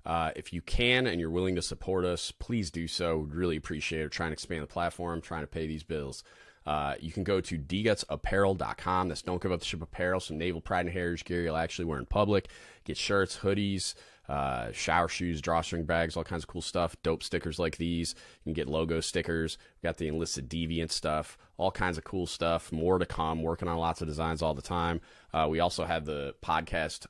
If you can and you're willing to support us, please do so. We'd really appreciate it. We're trying to expand the platform, trying to pay these bills. You can go to dgutspodcast.com. That's Don't Give Up the Ship apparel, some naval pride and heritage gear you'll actually wear in public. Get shirts, hoodies, shower shoes, drawstring bags, all kinds of cool stuff. Dope stickers like these. You can get logo stickers. We got the Enlisted Deviant stuff, all kinds of cool stuff. More to come. Working on lots of designs all the time. We also have the podcast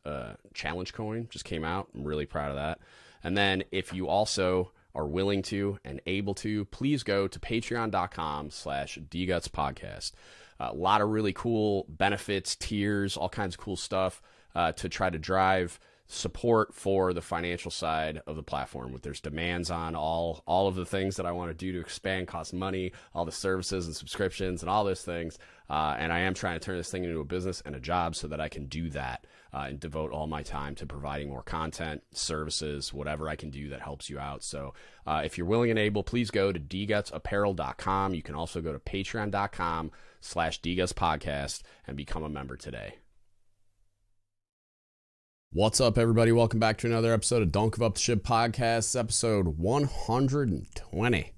challenge coin, just came out. I'm really proud of that. And then if you also are willing to and able to, please go to patreon.com/dgutspodcast. A lot of really cool benefits, tiers, all kinds of cool stuff to try to drive support for the financial side of the platform. There's demands on all of the things that I want to do to expand, cost money, all the services and subscriptions and all those things. And I am trying to turn this thing into a business and a job so that I can do that and devote all my time to providing more content, services, whatever I can do that helps you out. So if you're willing and able, please go to dgutspodcast.com. You can also go to patreon.com/dgutspodcast and become a member today. What's up, everybody? Welcome back to another episode of Don't Give Up the Ship Podcast, episode 120.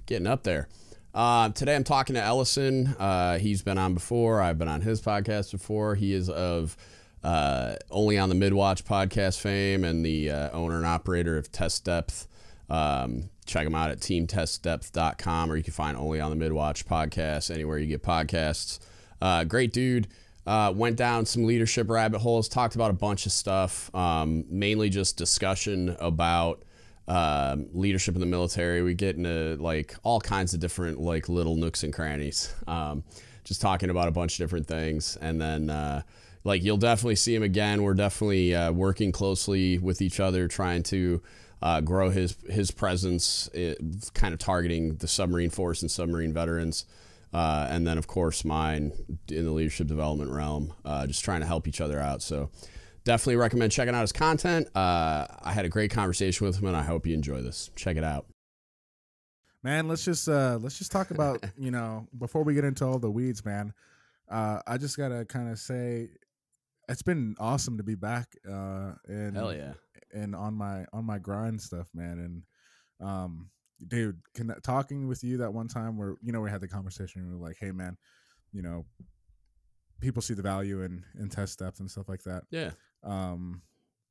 Getting up there. Today I'm talking to Ellison. He's been on before. I've been on his podcast before. He is of Only On The Midwatch Podcast fame and the owner and operator of Test Depth. Check him out at teamtestdepth.com, or you can find Only On The Midwatch Podcast anywhere you get podcasts. Great dude. Went down some leadership rabbit holes, talked about a bunch of stuff, mainly just discussion about leadership in the military. We get into like all kinds of different like little nooks and crannies, just talking about a bunch of different things. And then like you'll definitely see him again. We're definitely working closely with each other, trying to grow his presence, kind of targeting the submarine force and submarine veterans. And then, of course, mine in the leadership development realm, just trying to help each other out. So definitely recommend checking out his content. I had a great conversation with him, and I hope you enjoy this. Check it out. Man, let's just talk about, before we get into all the weeds, man, I just got to kind of say it's been awesome to be back and Hell yeah. And on my grind stuff, man. And dude, talking with you that one time where, we had the conversation and we were like, hey man, people see the value in test depth and stuff like that. Yeah.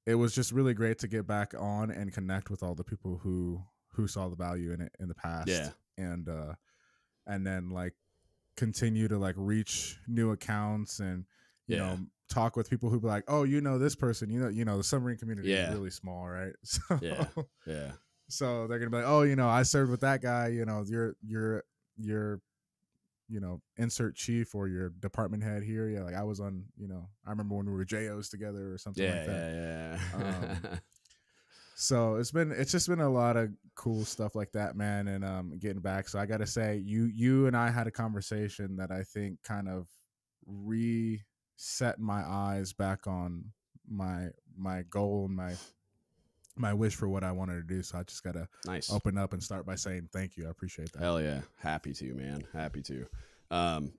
It was just really great to get back on and connect with all the people who saw the value in it in the past. Yeah. And then like continue to like reach new accounts and, you know, talk with people who be like, oh, this person, the submarine community is really small, right? So, yeah. So they're gonna be like, oh, I served with that guy. You're insert chief or your department head here. Yeah, like I was on. I remember when we were JOs together or something like that. Yeah. So it's just been a lot of cool stuff like that, man. And getting back. So I gotta say, you and I had a conversation that I think kind of reset my eyes back on my goal and my wish for what I wanted to do. So I just got to open up and start by saying thank you. I appreciate that. Hell yeah. Happy to, man. Happy to.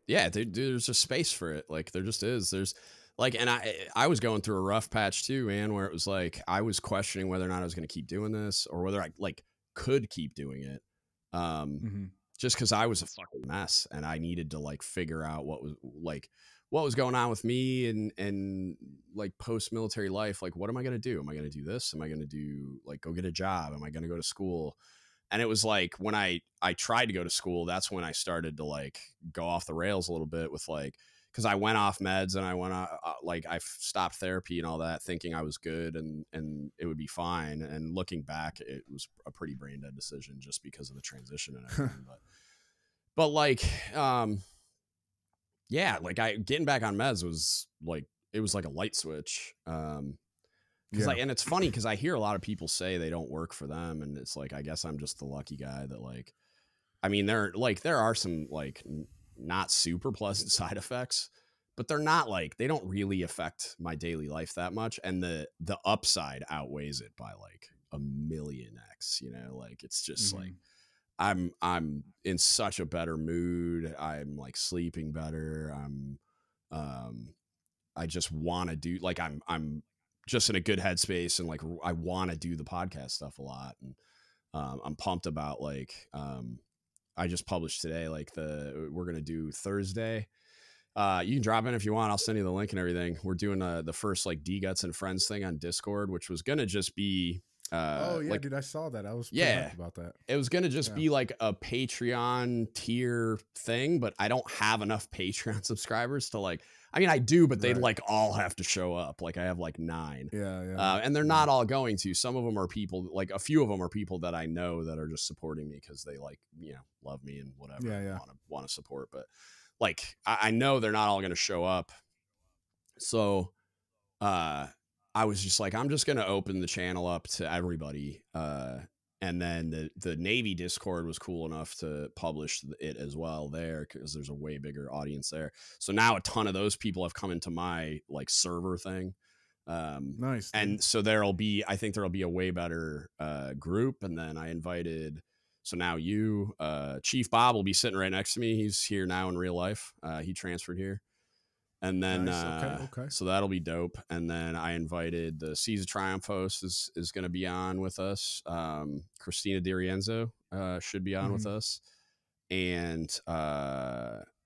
Yeah, dude, there's a space for it. Like there just is. There's like, and I was going through a rough patch too, man, where it was like, I was questioning whether or not I was going to keep doing this or whether I like could keep doing it. Just cause I was a fucking mess and I needed to like figure out what was going on with me and like post-military life. Like, what am I going to do? Am I going to do this? Am I going to do like, go get a job? Am I going to go to school? And it was like, when I tried to go to school, that's when I started to like go off the rails a little bit with like, cause I went off meds and I went like I stopped therapy and all that thinking I was good and it would be fine. And looking back, it was a pretty brain dead decision just because of the transition and everything. but like, yeah, like getting back on meds was like, it was like a light switch. And it's funny because I hear a lot of people say they don't work for them. And it's like, I guess I'm just the lucky guy that like, I mean, there are some like not super pleasant side effects, but they're not like, they don't really affect my daily life that much. And the upside outweighs it by like 1,000,000x, like it's just like, I'm in such a better mood. I'm like sleeping better. I just want to do like, I'm just in a good headspace, and like I want to do the podcast stuff a lot, and I'm pumped about like I just published today like we're gonna do Thursday. You can drop in if you want. I'll send you the link and everything. We're doing the first like DGUTS and Friends thing on Discord, which was gonna just be like, dude, I saw that. I was hyped about that. It was gonna just be like a Patreon tier thing, but I don't have enough Patreon subscribers to like. I mean, I do, but they'd like all have to show up. Like I have like 9. And they're not all going to. Some of them are people, like a few of them are people that I know that are just supporting me because they like, you know, love me and whatever. Want to support. But like I know they're not all going to show up. So I was just like, I'm just going to open the channel up to everybody. And then the Navy Discord was cool enough to publish it as well there because there's a way bigger audience there. So now a ton of those people have come into my like server thing. Nice. And so I think there'll be a way better group. And then I invited, so now you, Chief Bob will be sitting right next to me. He's here now in real life. He transferred here. And then, nice. Okay. So that'll be dope. And then I invited the Seas of Triumph host is going to be on with us. Christina D'Arienzo should be on with us. And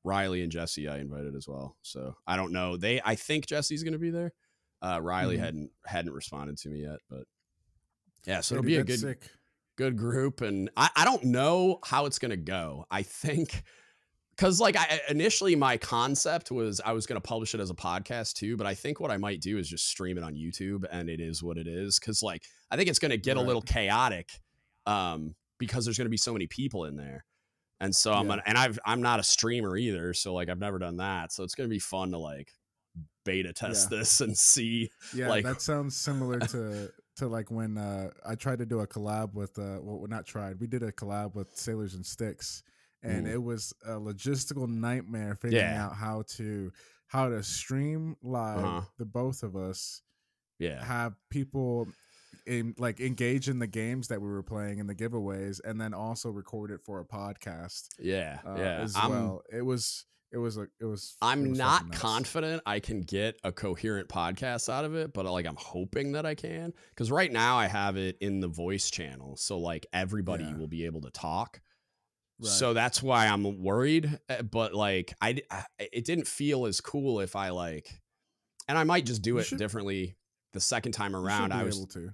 Riley and Jesse I invited as well. So I don't know. I think Jesse's going to be there. Riley hadn't responded to me yet, but yeah, so it'll be a good group. And I don't know how it's going to go. I think... Because like initially my concept was I was going to publish it as a podcast too, but I think what I might do is just stream it on YouTube, and it is what it is. Because like I think it's going to get a little chaotic because there's going to be so many people in there, and so I'm not a streamer either, so like I've never done that, so it's going to be fun to like beta test this and see. Yeah, like, that sounds similar to like when I tried to do a collab with we did a collab with Sailors and Sticks. And it was a logistical nightmare figuring out how to stream live the both of us. Have people engage in the games that we were playing and the giveaways, and then also record it for a podcast. As well. It was. I'm not confident I can get a coherent podcast out of it, but like I'm hoping that I can, because right now I have it in the voice channel, so like everybody will be able to talk. Right. So that's why I'm worried, but like it didn't feel as cool if I like, and I might just do it differently the second time around. I was able to.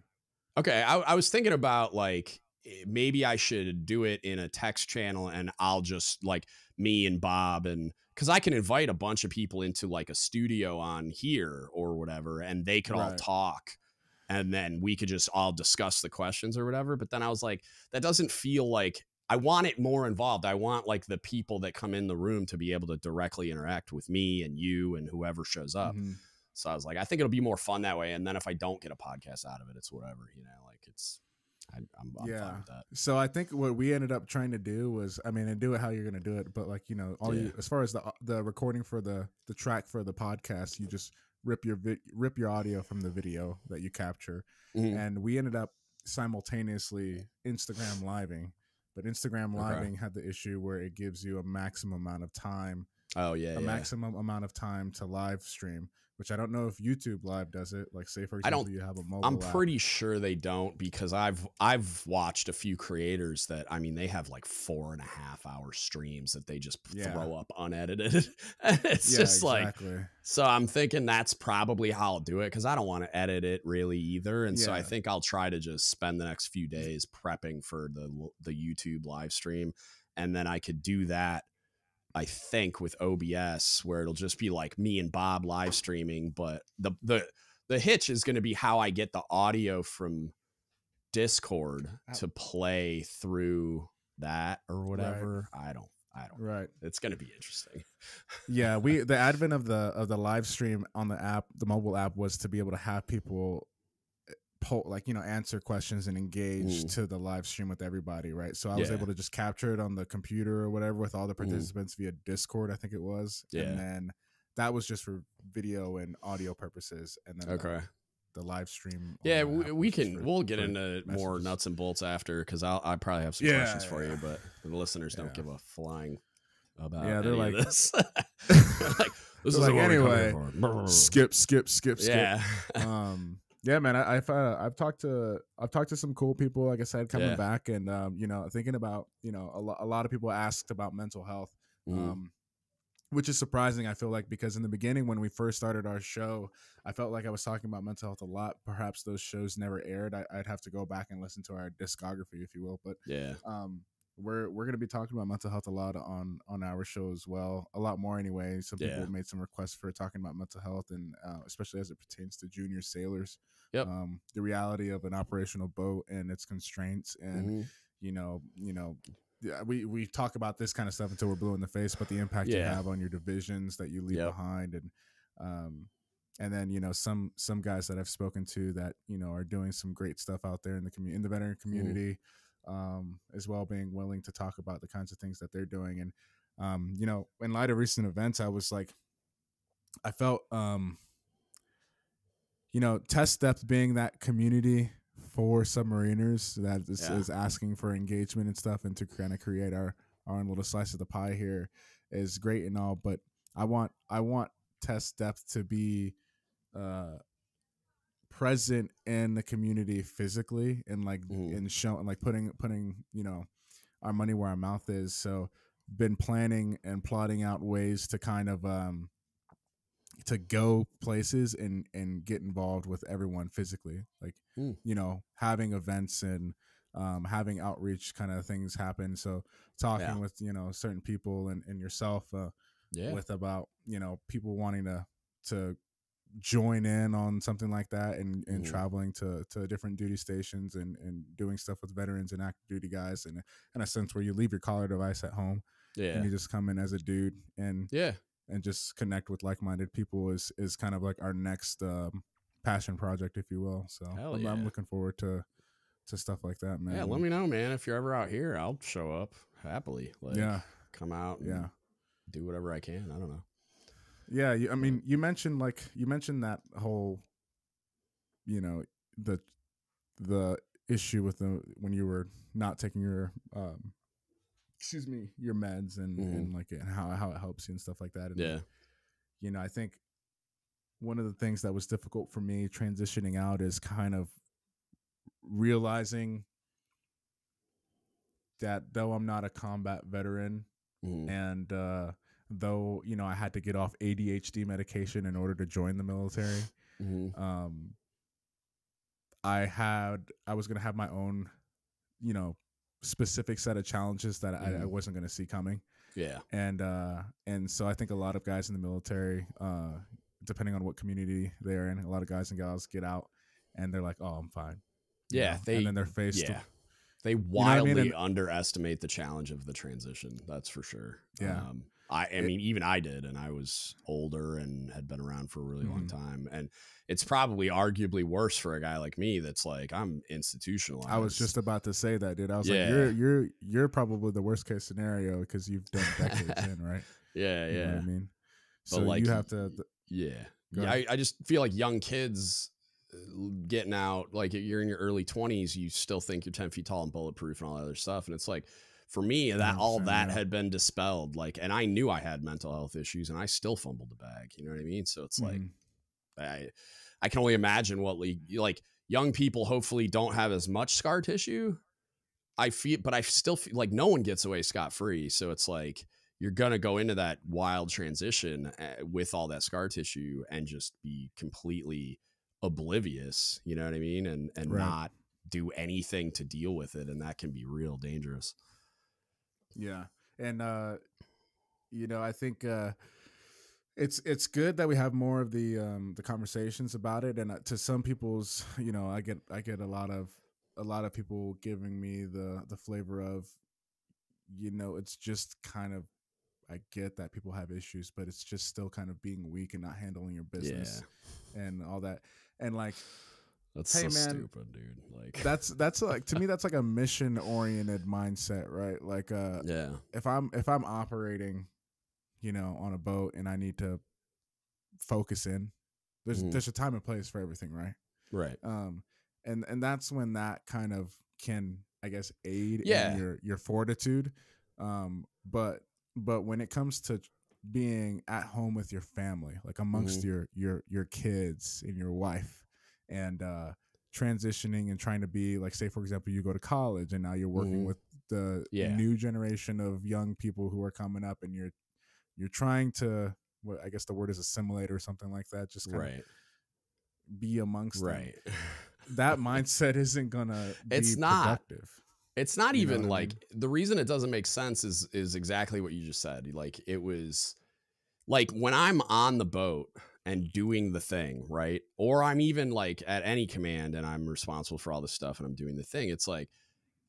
Okay, I was thinking about like maybe I should do it in a text channel, and I'll just like me and Bob, and because I can invite a bunch of people into like a studio on here or whatever, and they could all talk, and then we could just all discuss the questions or whatever. But then I was like, that doesn't feel like. I want it more involved. I want like the people that come in the room to be able to directly interact with me and you and whoever shows up. So I was like, I think it'll be more fun that way. And then if I don't get a podcast out of it, it's whatever, you know, like it's, I'm fine with that. So I think what we ended up trying to do was, I mean, and do it how you're going to do it. But like, you know, as far as the recording for the track for the podcast, you just rip your audio from the video that you capture. And we ended up simultaneously Instagram living. But Instagram Living had the issue where it gives you a maximum amount of time. Maximum amount of time to live stream, which I don't know if YouTube Live does it. Like, say for example, you have a mobile. I'm pretty sure they don't, because I've watched a few creators that, I mean, they have like 4.5 hour streams that they just throw up unedited. It's just like, so I'm thinking that's probably how I'll do it, because I don't want to edit it really either. And so I think I'll try to just spend the next few days prepping for the YouTube live stream, and then I could do that. I think with OBS, where it'll just be like me and Bob live streaming, but the hitch is going to be how I get the audio from Discord to play through that or whatever. I don't. Right. It's going to be interesting. Yeah, the advent of the live stream on the app, the mobile app, was to be able to have people answer questions and engage to the live stream with everybody, right? So I was able to just capture it on the computer or whatever with all the participants via Discord, I think it was. And then that was just for video and audio purposes. And then the live stream. Yeah, we'll get into more nuts and bolts after, because I probably have some questions for you, but the listeners don't give a flying about they're like this. Like, this is like, anyway, skip. Yeah. Yeah, man. I've talked to some cool people, like I said, coming back, and thinking about, a lot of people asked about mental health, which is surprising. I feel like, because in the beginning when we first started our show, I felt like I was talking about mental health a lot. Perhaps those shows never aired. I'd have to go back and listen to our discography, if you will. But we're going to be talking about mental health a lot on our show as well, a lot more anyway. Some people made some requests for talking about mental health, and especially as it pertains to junior sailors. The reality of an operational boat and its constraints, and we talk about this kind of stuff until we're blue in the face, but the impact you have on your divisions that you leave behind, and then some guys that I've spoken to that are doing some great stuff out there in the community, in the veteran community, as well, being willing to talk about the kinds of things that they're doing. And in light of recent events, I felt Test Depth being that community for submariners that is asking for engagement and stuff, and to kind of create our own little slice of the pie here is great and all, but I want Test Depth to be present in the community physically, and and showing, like putting our money where our mouth is. So been planning and plotting out ways to kind of to go places and get involved with everyone physically, like having events and having outreach kind of things happen. So talking with certain people and yourself with about people wanting to join in on something like that, and traveling to different duty stations and doing stuff with veterans and active duty guys, and in a sense where you leave your collar device at home and you just come in as a dude and just connect with like-minded people is kind of like our next passion project, if you will. So I'm looking forward to stuff like that, man. Yeah, let me know, man. If you're ever out here, I'll show up happily. Come out and do whatever I can. I don't know. Yeah, I mean, you mentioned that whole, the issue with when you were not taking your your meds and like and how it helps you and stuff like that. And I think one of the things that was difficult for me transitioning out is kind of realizing that though I'm not a combat veteran, and though I had to get off ADHD medication in order to join the military, I was going to have my own specific set of challenges that I wasn't going to see coming. And so I think a lot of guys in the military, depending on what community they're in, a lot of guys and gals get out and they're like, oh, I'm fine. And then they're faced they wildly underestimate the challenge of the transition. That's for sure. I mean, even I did, and I was older and had been around for a really long time. And it's probably arguably worse for a guy like me that's like, I'm institutionalized. I was just about to say that, dude. I was like, you're probably the worst case scenario because you've done decades in, right? You know what I mean? So like, you have to. I just feel like young kids getting out, like you're in your early 20s, you still think you're 10 feet tall and bulletproof and all that other stuff. And it's like, for me, that all that had been dispelled, like, and I knew I had mental health issues and I still fumbled the bag. You know what I mean? So it's like, I can only imagine what like young people hopefully don't have as much scar tissue. But I still feel like no one gets away scot-free. So it's like, you're going to go into that wild transition with all that scar tissue and just be completely oblivious, you know what I mean? And not do anything to deal with it. And that can be real dangerous. Yeah. And, I think, it's good that we have more of the conversations about it. And to some people's, I get a lot of people giving me the flavor of, it's just kind of, I get that people have issues, but it's just still kind of being weak and not handling your business and all that. And like, that's so stupid, dude. Like that's like, to me, that's like a mission oriented mindset, right? Like, if I'm operating, on a boat and I need to focus in, there's a time and place for everything, right? Right. And that's when that kind of can, I guess, aid in your fortitude. But when it comes to being at home with your family, like amongst your kids and your wife and transitioning and trying to be like, say for example, you go to college and now you're working with the new generation of young people who are coming up, and you're trying to, what I guess the word is assimilate or something like that, just kind of be amongst them. That mindset isn't gonna be productive. It's not even like, the reason it doesn't make sense is exactly what you just said. Like, it was like when I'm on the boat and doing the thing, right? Or I'm even like at any command and I'm responsible for all this stuff and I'm doing the thing. It's like,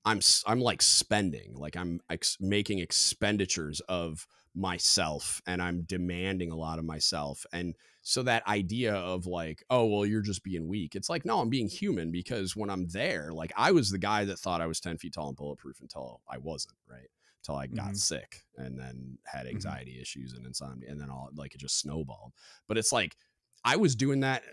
I'm like spending, like I'm making expenditures of myself, and I'm demanding a lot of myself. And so that idea of like, oh, well, you're just being weak. It's like, no, I'm being human, because when I'm there, like I was the guy that thought I was 10 feet tall and bulletproof until I wasn't, right? Until I got sick and then had anxiety issues and insomnia, and then all, like, it just snowballed. But it's like, I was doing that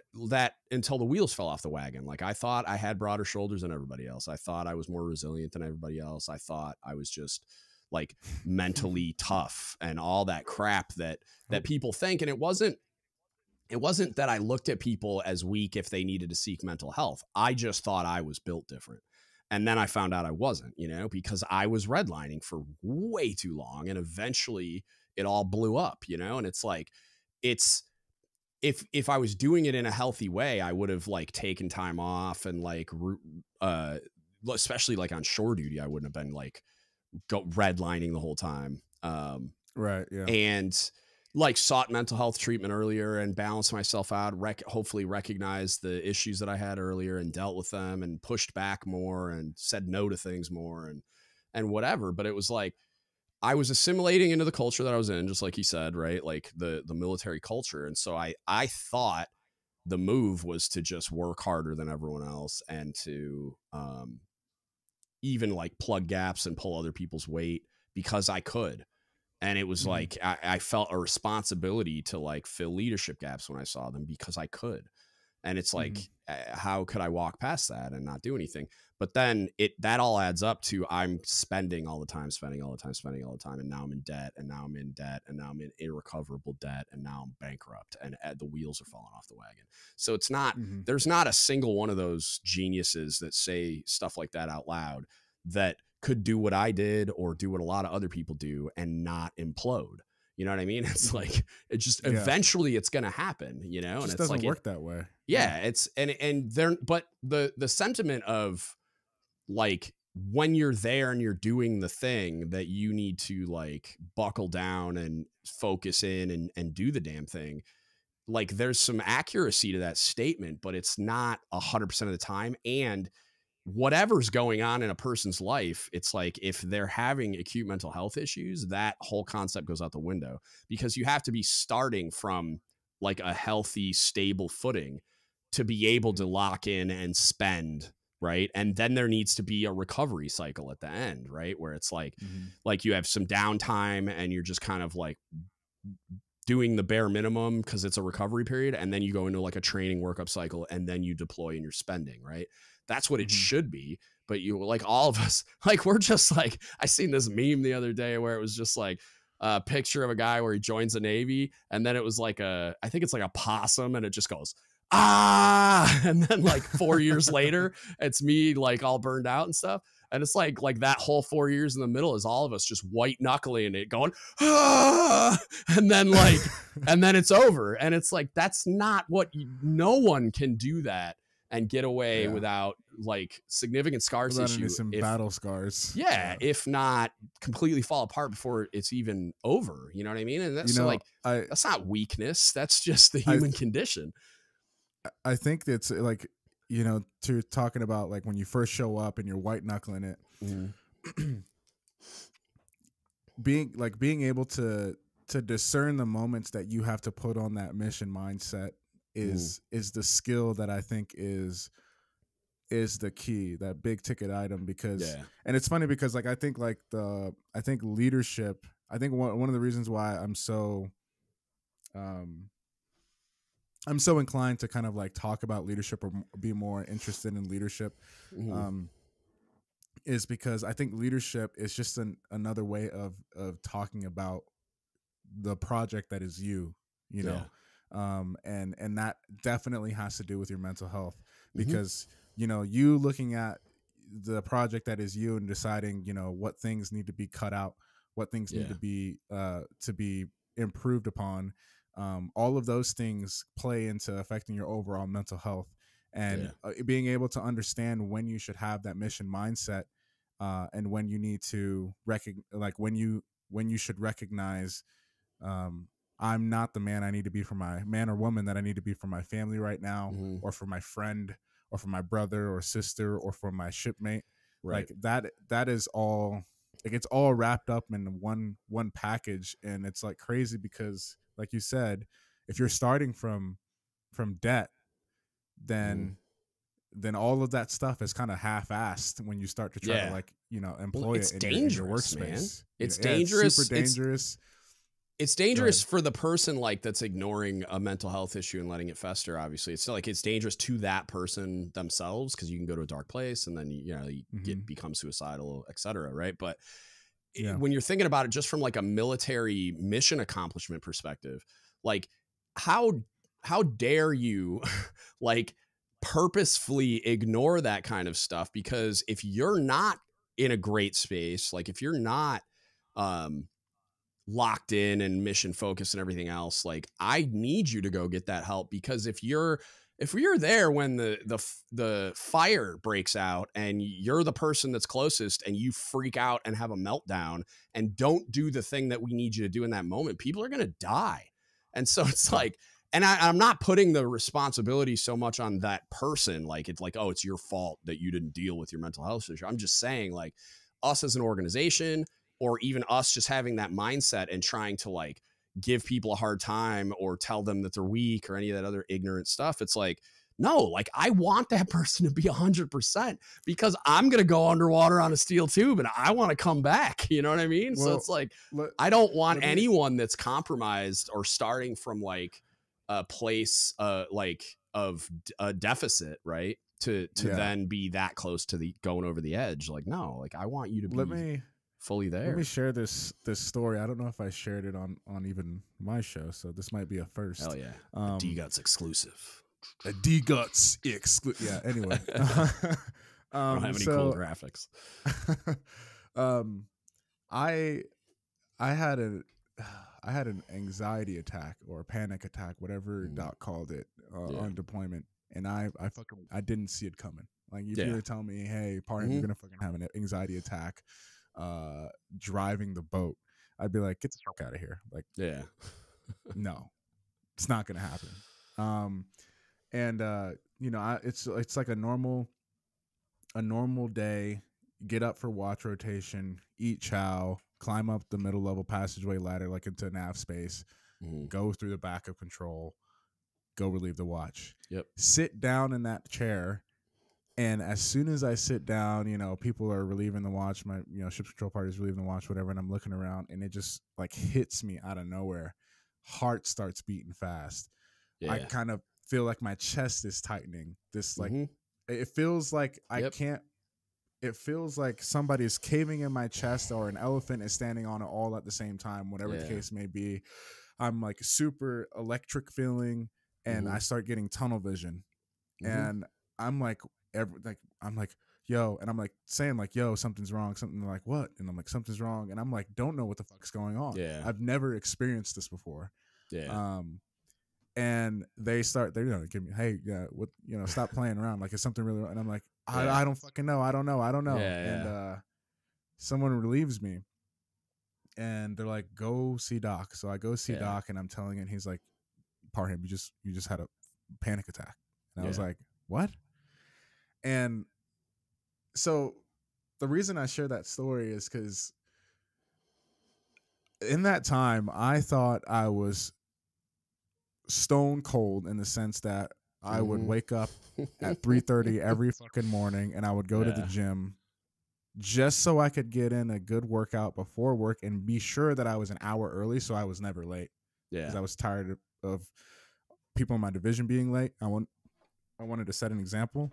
until the wheels fell off the wagon. Like, I thought I had broader shoulders than everybody else. I thought I was more resilient than everybody else. I thought I was just like mentally tough and all that crap that people think. And it wasn't that I looked at people as weak if they needed to seek mental health. I just thought I was built different. And then I found out I wasn't, because I was redlining for way too long, and eventually it all blew up, and it's like, if I was doing it in a healthy way, I would have like taken time off, and like, especially like on shore duty, I wouldn't have been like redlining the whole time. Right. Yeah. And like sought mental health treatment earlier and balanced myself out, hopefully recognized the issues that I had earlier and dealt with them and pushed back more and said no to things more and whatever. But it was like, I was assimilating into the culture that I was in, just like he said, right? Like the military culture. And so I thought the move was to just work harder than everyone else, and to even like plug gaps and pull other people's weight because I could. And it was like, I felt a responsibility to like fill leadership gaps when I saw them because I could. And it's like, how could I walk past that and not do anything? But then that all adds up to, I'm spending all the time. And now I'm in debt, and now I'm in debt, and now I'm in irrecoverable debt, and now I'm bankrupt, and the wheels are falling off the wagon. So it's not, there's not a single one of those geniuses that say stuff like that out loud that could do what I did or do what a lot of other people do and not implode. You know what I mean? It's like, it just, eventually it's going to happen, and it it's doesn't like, work that way. Yeah. It's, and there, but the sentiment of like, when you're there and you're doing the thing, that you need to like buckle down and focus in and do the damn thing. Like, there's some accuracy to that statement, but it's not 100% of the time. And whatever's going on in a person's life, it's like, if they're having acute mental health issues, that whole concept goes out the window, because you have to be starting from like a healthy, stable footing to be able to lock in and spend, right? And then there needs to be a recovery cycle at the end, right? Where it's like, like you have some downtime and you're just kind of like doing the bare minimum because it's a recovery period. And then you go into like a training workup cycle, and then you deploy and you're spending, right? That's what it should be. But you, like, all of us, like, we're just like, I seen this meme the other day where it was just like a picture of a guy where he joins the Navy, and then it was like I think it's like a possum, and it just goes, ah, and then like 4 years later, it's me like all burned out and stuff. And it's like that whole 4 years in the middle is all of us just white knuckling it, going, ah, and then like, and then it's over. And it's like, that's not what no one can do that and get away without like significant scar tissue, some battle scars. Yeah, if not completely fall apart before it's even over. You know what I mean? And that's that's not weakness. That's just the human condition. I think it's like, to talking about like when you first show up and you're white knuckling it, being able to discern the moments that you have to put on that mission mindset is the skill that I think is the key, that big ticket item. Because and it's funny because like I think leadership, I think one of the reasons why I'm so inclined to kind of like talk about leadership or be more interested in leadership is because I think leadership is just another way of talking about the project that is you know. And that definitely has to do with your mental health. because, you know, you looking at the project that is you and deciding, you know, what things need to be cut out, what things need to be improved upon. All of those things play into affecting your overall mental health, and being able to understand when you should have that mission mindset, and when you need to when you should recognize, I'm not the man I need to be for my man or woman that I need to be for my family right now, or for my friend, or for my brother or sister, or for my shipmate. Like that is all, like, it's all wrapped up in one package. And it's like crazy because, like you said, if you're starting from debt, then all of that stuff is kind of half-assed when you start to try to, like, you know, employ it in your workspace. Man. It's dangerous. It's super dangerous. It's dangerous for the person, like, that's ignoring a mental health issue and letting it fester. Obviously, it's like it's dangerous to that person themselves, because you can go to a dark place and then you become suicidal, etc. Right? But when you're thinking about it just from like a military mission accomplishment perspective, like how dare you like purposefully ignore that kind of stuff? Because if you're not in a great space, like if you're not locked in and mission focused and everything else, like I need you to go get that help. Because if you're there when the fire breaks out and you're the person that's closest and you freak out and have a meltdown and don't do the thing that we need you to do in that moment, people are going to die. And so it's like, and I'm not putting the responsibility so much on that person. Like, it's like, oh, it's your fault that you didn't deal with your mental health issue. I'm just saying, like, us as an organization, or even us just having that mindset and trying to like give people a hard time or tell them that they're weak or any of that other ignorant stuff. It's like, no, like I want that person to be 100%, because I'm going to go underwater on a steel tube and I want to come back. You know what I mean? Well, so it's like, I don't want anyone that's compromised or starting from like a place like of a deficit, right? To then be that close to the going over the edge. Like, no, like I want you to be fully there. Let me share this story. I don't know if I shared it on even my show, so this might be a first. Hell yeah. A DGUTS exclusive. A DGUTS exclusive. Yeah, anyway. I don't have any cool graphics. I had an anxiety attack or a panic attack, whatever Doc called it, on deployment, and I didn't see it coming. Like, if you were telling me, hey, Parham, you're gonna fucking have an anxiety attack driving the boat, I'd be like, get the fuck out of here. Like, no, it's not gonna happen. You know, it's like a normal day. Get up for watch rotation, eat chow, climb up the middle level passageway ladder like into nav space, go through the back of control, go relieve the watch. Sit down in that chair. And as soon as I sit down, you know, people are relieving the watch. My, you know, ship's control party is relieving the watch, whatever. And I'm looking around, and it just like hits me out of nowhere. Heart starts beating fast. I kind of feel like my chest is tightening. This like, it feels like it feels like somebody is caving in my chest, or an elephant is standing on it all at the same time, whatever the case may be. I'm like super electric feeling, and I start getting tunnel vision. And I'm like, I'm like, yo, and I'm like saying like, yo, something's wrong. Something, like, what? And I'm like, something's wrong. And I'm like, don't know what the fuck's going on. I've never experienced this before. And they're give me, hey, what, you know, stop playing around. Like, is something really wrong? And I'm like, I don't fucking know. I don't know. And someone relieves me, and they're like, go see Doc. So I go see Doc, and I'm telling him, he's like, Parham, you just had a panic attack. And I was like, what? And so the reason I share that story is because in that time, I thought I was stone cold, in the sense that I would wake up at 3:30 every fucking morning, and I would go to the gym just so I could get in a good workout before work and be sure that I was an hour early, so I was never late. Because I was tired of people in my division being late. I wanted to set an example.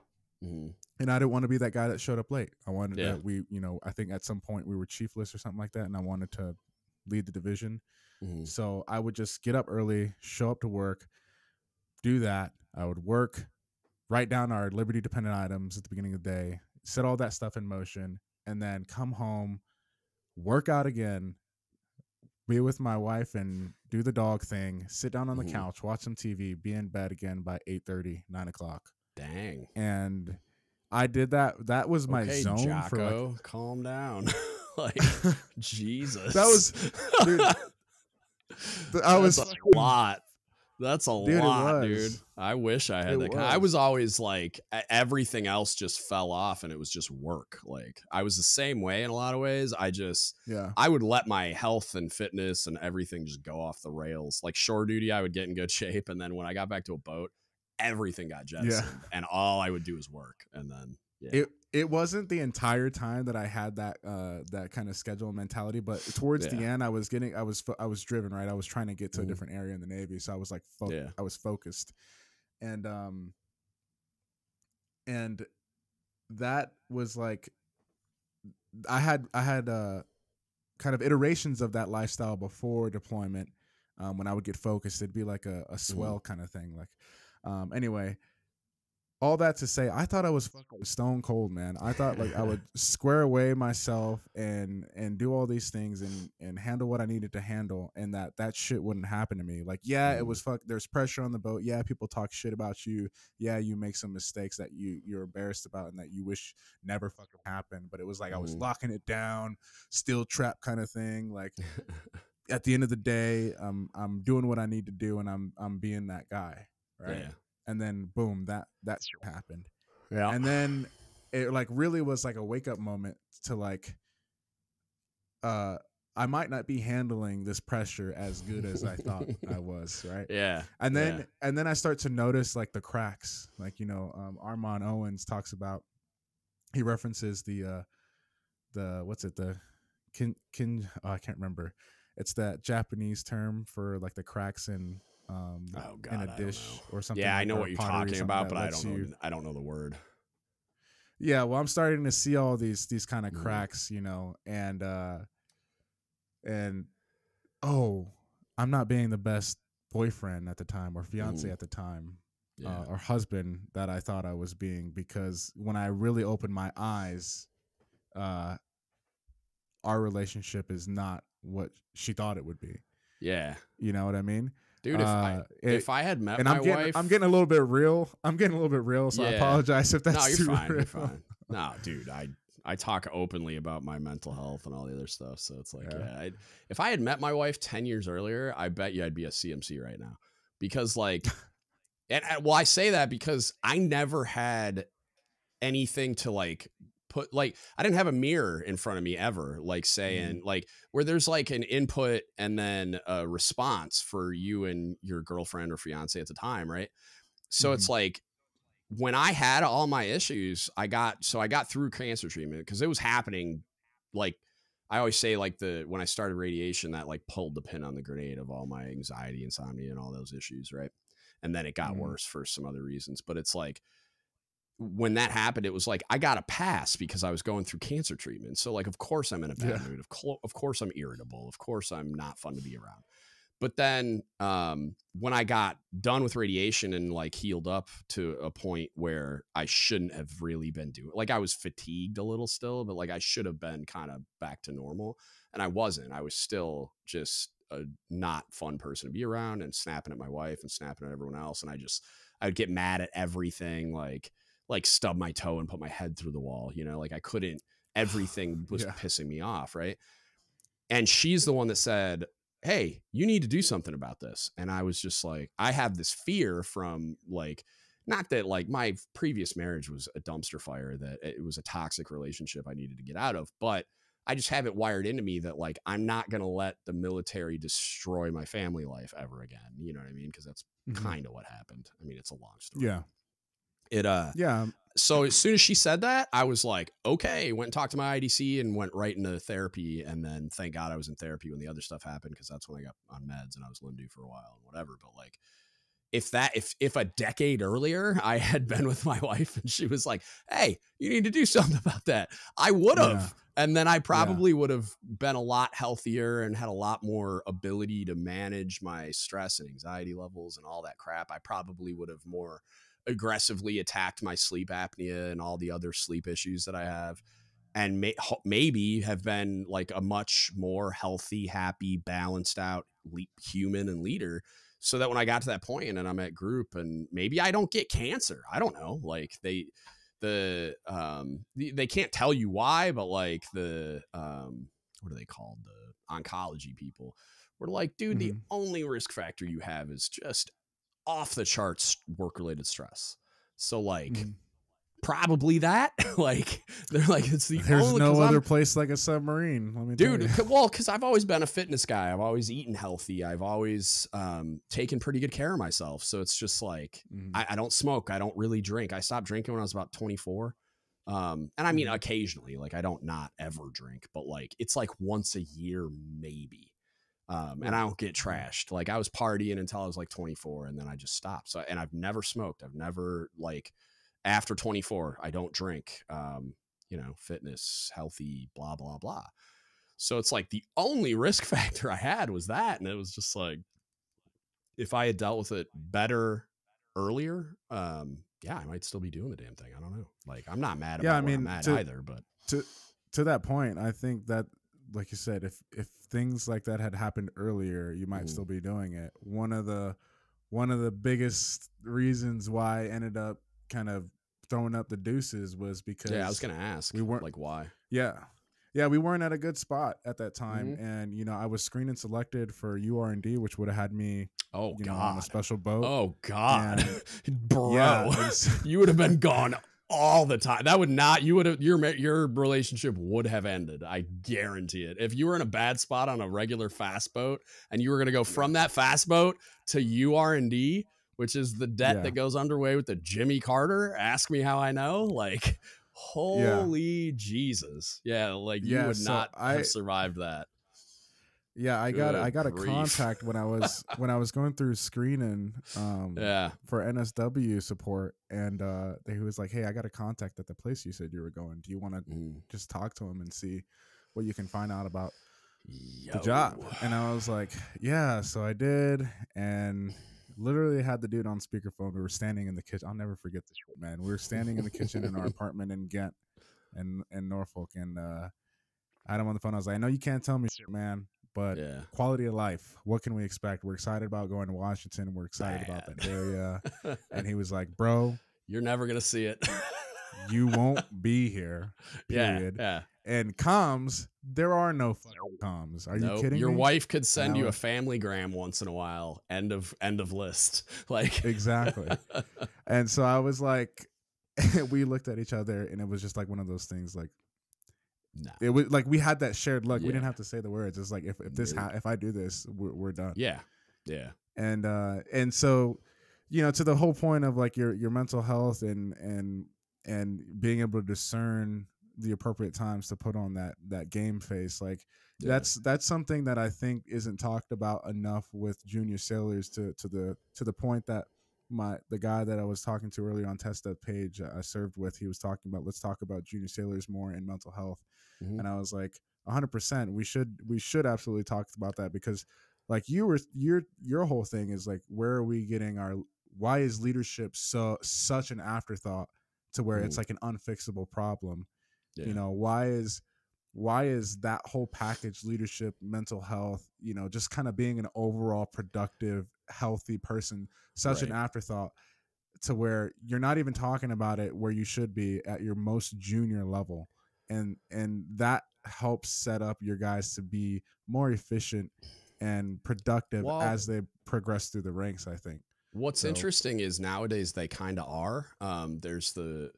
And I didn't want to be that guy that showed up late. I wanted that we, you know, I think at some point we were chiefless or something like that, and I wanted to lead the division. So I would just get up early, show up to work, do that. I would work, write down our Liberty dependent items at the beginning of the day, set all that stuff in motion, and then come home, work out again, be with my wife and do the dog thing, sit down on the couch, watch some TV, be in bed again by 8:30, 9 o'clock. Dang. And I did that. That was my zone Jocko, for like, calm down. Like, Jesus. That was, dude, That's a lot. That's a lot, dude. I wish I had that. I was always like, everything else just fell off and it was just work. Like, I was the same way in a lot of ways. I would let my health and fitness and everything just go off the rails. Like shore duty, I would get in good shape. And then when I got back to a boat, everything got jettisoned and all I would do was work. And then it wasn't the entire time that I had that that kind of schedule mentality, but towards the end I was driven, right? I was trying to get to a different area in the Navy, so I was like I was focused, and that was like I had kind of iterations of that lifestyle before deployment. When I would get focused, it'd be like a swell kind of thing. Like anyway, all that to say, I thought I was fucking stone cold, man. I thought like I would square away myself and do all these things and handle what I needed to handle, and that shit wouldn't happen to me. Like, it was there's pressure on the boat. Yeah, people talk shit about you. Yeah, you make some mistakes that you're embarrassed about and that you wish never fucking happened. But it was like I was locking it down, steel trap kind of thing. Like at the end of the day, I'm doing what I need to do, and I'm being that guy, right? Yeah. And then boom, that shit happened. Yeah. And then it like really was like a wake up moment to like, I might not be handling this pressure as good as I thought I was. Right. Yeah. And then I start to notice like the cracks, like, Armand Owens talks about, he references the what's it? The I can't remember. It's that Japanese term for like the cracks in a dish or something. Yeah, I know what you're talking about, but I don't know the word. Yeah, well, I'm starting to see all these kind of cracks, and I'm not being the best boyfriend at the time or fiance at the time, or husband that I thought I was being, because when I really opened my eyes, our relationship is not what she thought it would be. Yeah. You know what I mean? Dude, if I had met my wife, I'm getting a little bit real. So I apologize if that's too real. You're fine. No, dude, I talk openly about my mental health and all the other stuff. So it's like, if I had met my wife 10 years earlier, I bet you I'd be a CMC right now, because like, I say that because I never had anything to like put, like, I didn't have a mirror in front of me ever, like saying like where there's like an input and then a response for you and your girlfriend or fiance at the time. Right. So it's like, when I had all my issues, I got through cancer treatment because it was happening. Like I always say, like when I started radiation, that like pulled the pin on the grenade of all my anxiety, insomnia, and all those issues. Right. And then it got worse for some other reasons, but it's like, when that happened, it was like, I got a pass because I was going through cancer treatment. So like, of course I'm in a bad mood. Of course I'm irritable. Of course I'm not fun to be around. But then when I got done with radiation and like healed up to a point where I shouldn't have really been doing, like I was fatigued a little still, but like I should have been kind of back to normal. And I wasn't. I was still just a not fun person to be around, and snapping at my wife and snapping at everyone else. And I would get mad at everything, like stub my toe and put my head through the wall, like I couldn't, everything was pissing me off. Right. And she's the one that said, hey, you need to do something about this. And I was just like, I have this fear from like, not that like my previous marriage was a dumpster fire, that it was a toxic relationship I needed to get out of, but I just have it wired into me that like, I'm not going to let the military destroy my family life ever again. You know what I mean? Because that's kind of what happened. I mean, it's a long story. Yeah. So as soon as she said that, I was like, okay, went and talked to my IDC and went right into therapy. And then thank God I was in therapy when the other stuff happened, because that's when I got on meds and I was limbo for a while and whatever. But like, if a decade earlier I had been with my wife and she was like, hey, you need to do something about that, I would have. Yeah. And then I probably would have been a lot healthier and had a lot more ability to manage my stress and anxiety levels and all that crap. I probably would have more aggressively attacked my sleep apnea and all the other sleep issues that I have, and maybe have been like a much more healthy, happy, balanced out human and leader, so that when I got to that point and I'm at group and maybe I don't get cancer. I don't know. Like they can't tell you why, but like what are they called? The oncology people were like, dude, the only risk factor you have is just off the charts work-related stress. So like probably that. Like they're like, it's there's no other place like a submarine, let me tell you. Well, because I've always been a fitness guy. I've always eaten healthy. I've always taken pretty good care of myself. So it's just like I don't smoke. I don't really drink. I stopped drinking when I was about 24. And I mean occasionally, like I don't not ever drink, but like it's like once a year maybe. And I don't get trashed. Like I was partying until I was like 24 and then I just stopped. So, and I've never smoked. I've never like after 24, I don't drink, fitness, healthy, blah, blah, blah. So it's like the only risk factor I had was that. And it was just like, if I had dealt with it better earlier, I might still be doing the damn thing. I don't know. Like, I'm not mad about where I'm at either, but to that point, I think that, like you said, if things like that had happened earlier, you might still be doing it. One of the biggest reasons why I ended up kind of throwing up the deuces was because I was gonna ask, we weren't like why. We weren't at a good spot at that time, and I was screened and selected for UR&D, which would have had me on a special boat. Oh God, bro, you would have been gone all the time. That would not, your relationship would have ended. I guarantee it. If you were in a bad spot on a regular fast boat and you were going to go from that fast boat to UR&D, which is the debt that goes underway with the Jimmy Carter, ask me how I know, like, holy Jesus. Yeah. Like you would not have survived that. Yeah, I got a contact when I was going through screening for NSW support, and he was like, "Hey, I got a contact at the place you said you were going. Do you want to just talk to him and see what you can find out about the job?" And I was like, "Yeah." So I did, and literally had the dude on speakerphone. We were standing in the kitchen. I'll never forget this, man. We were standing in the kitchen in our apartment in Ghent, in Norfolk, and I had him on the phone. I was like, "I know you can't tell me shit, man. But quality of life, what can we expect? We're excited about going to Washington. We're excited about that area." And he was like, "Bro, you're never going to see it. You won't be here, period." Yeah. And comms, there are no comms. Are you kidding Your me? wife could send you a family gram once in a while. End of list. Like exactly. And so I was like, we looked at each other, and it was just like one of those things like, nah. It was like we had that shared look. We didn't have to say the words. It's like if I do this, we're done. Yeah. And so, to the whole point of like your mental health and being able to discern the appropriate times to put on that game face, like that's something that I think isn't talked about enough with junior sailors to the point that the guy that I was talking to earlier on Test That Page I served with, he was talking about, let's talk about junior sailors more in mental health. And I was like, 100%, we should absolutely talk about that, because like your whole thing is like, where are we getting why is leadership such an afterthought to where it's like an unfixable problem? Why is that whole package, leadership, mental health, just kind of being an overall productive, healthy person, such an afterthought to where you're not even talking about it where you should be at your most junior level. And that helps set up your guys to be more efficient and productive as they progress through the ranks, I think. What's interesting is nowadays they kind of are. There's the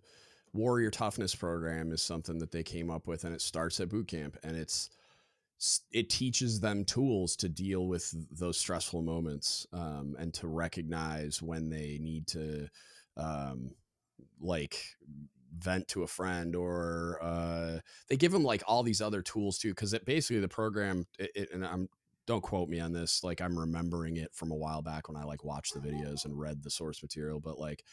Warrior Toughness program is something that they came up with, and it starts at boot camp, and it teaches them tools to deal with those stressful moments, and to recognize when they need to like vent to a friend, or they give them like all these other tools too, because basically the program, and don't quote me on this, like I'm remembering it from a while back when I like watched the videos and read the source material, but like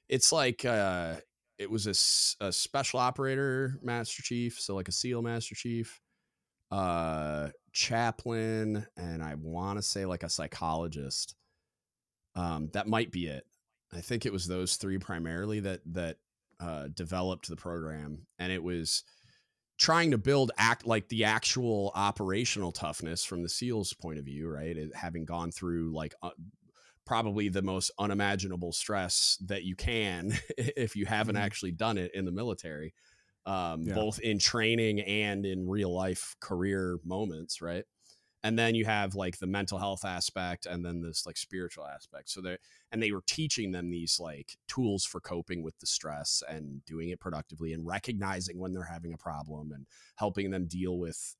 it's like it was a special operator master chief, so like a SEAL master chief, chaplain, and I want to say like a psychologist. That might be it. I think it was those three primarily that developed the program, and it was trying to build the actual operational toughness from the SEALs point of view, right? Having gone through like probably the most unimaginable stress that you can if you haven't actually done it in the military, both in training and in real life career moments, right? And then you have like the mental health aspect, and then this like spiritual aspect. So they were teaching them these like tools for coping with the stress and doing it productively and recognizing when they're having a problem and helping them deal with,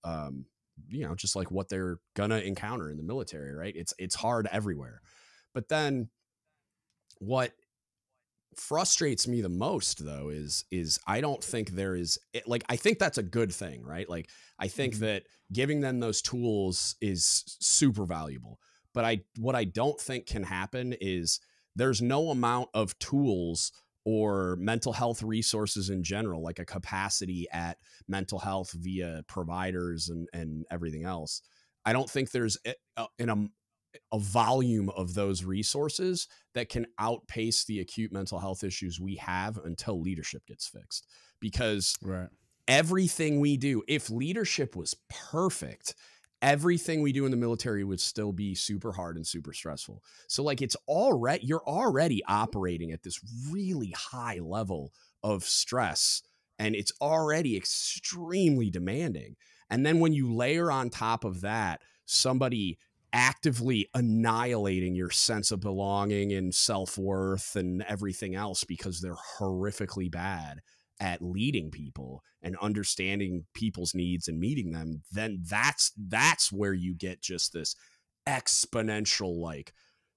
just like what they're gonna encounter in the military, right? It's hard everywhere. But then what frustrates me the most though is I don't think there is like, I think that's a good thing, right? Like I think that giving them those tools is super valuable, but what I don't think can happen is there's no amount of tools or mental health resources in general, like a capacity at mental health via providers and everything else. I don't think there's a volume of those resources that can outpace the acute mental health issues we have until leadership gets fixed. Because everything we do, if leadership was perfect, everything we do in the military would still be super hard and super stressful. So like you're already operating at this really high level of stress, and it's already extremely demanding. And then when you layer on top of that, somebody actively annihilating your sense of belonging and self-worth and everything else because they're horrifically bad at leading people and understanding people's needs and meeting them, then that's where you get just this exponential, like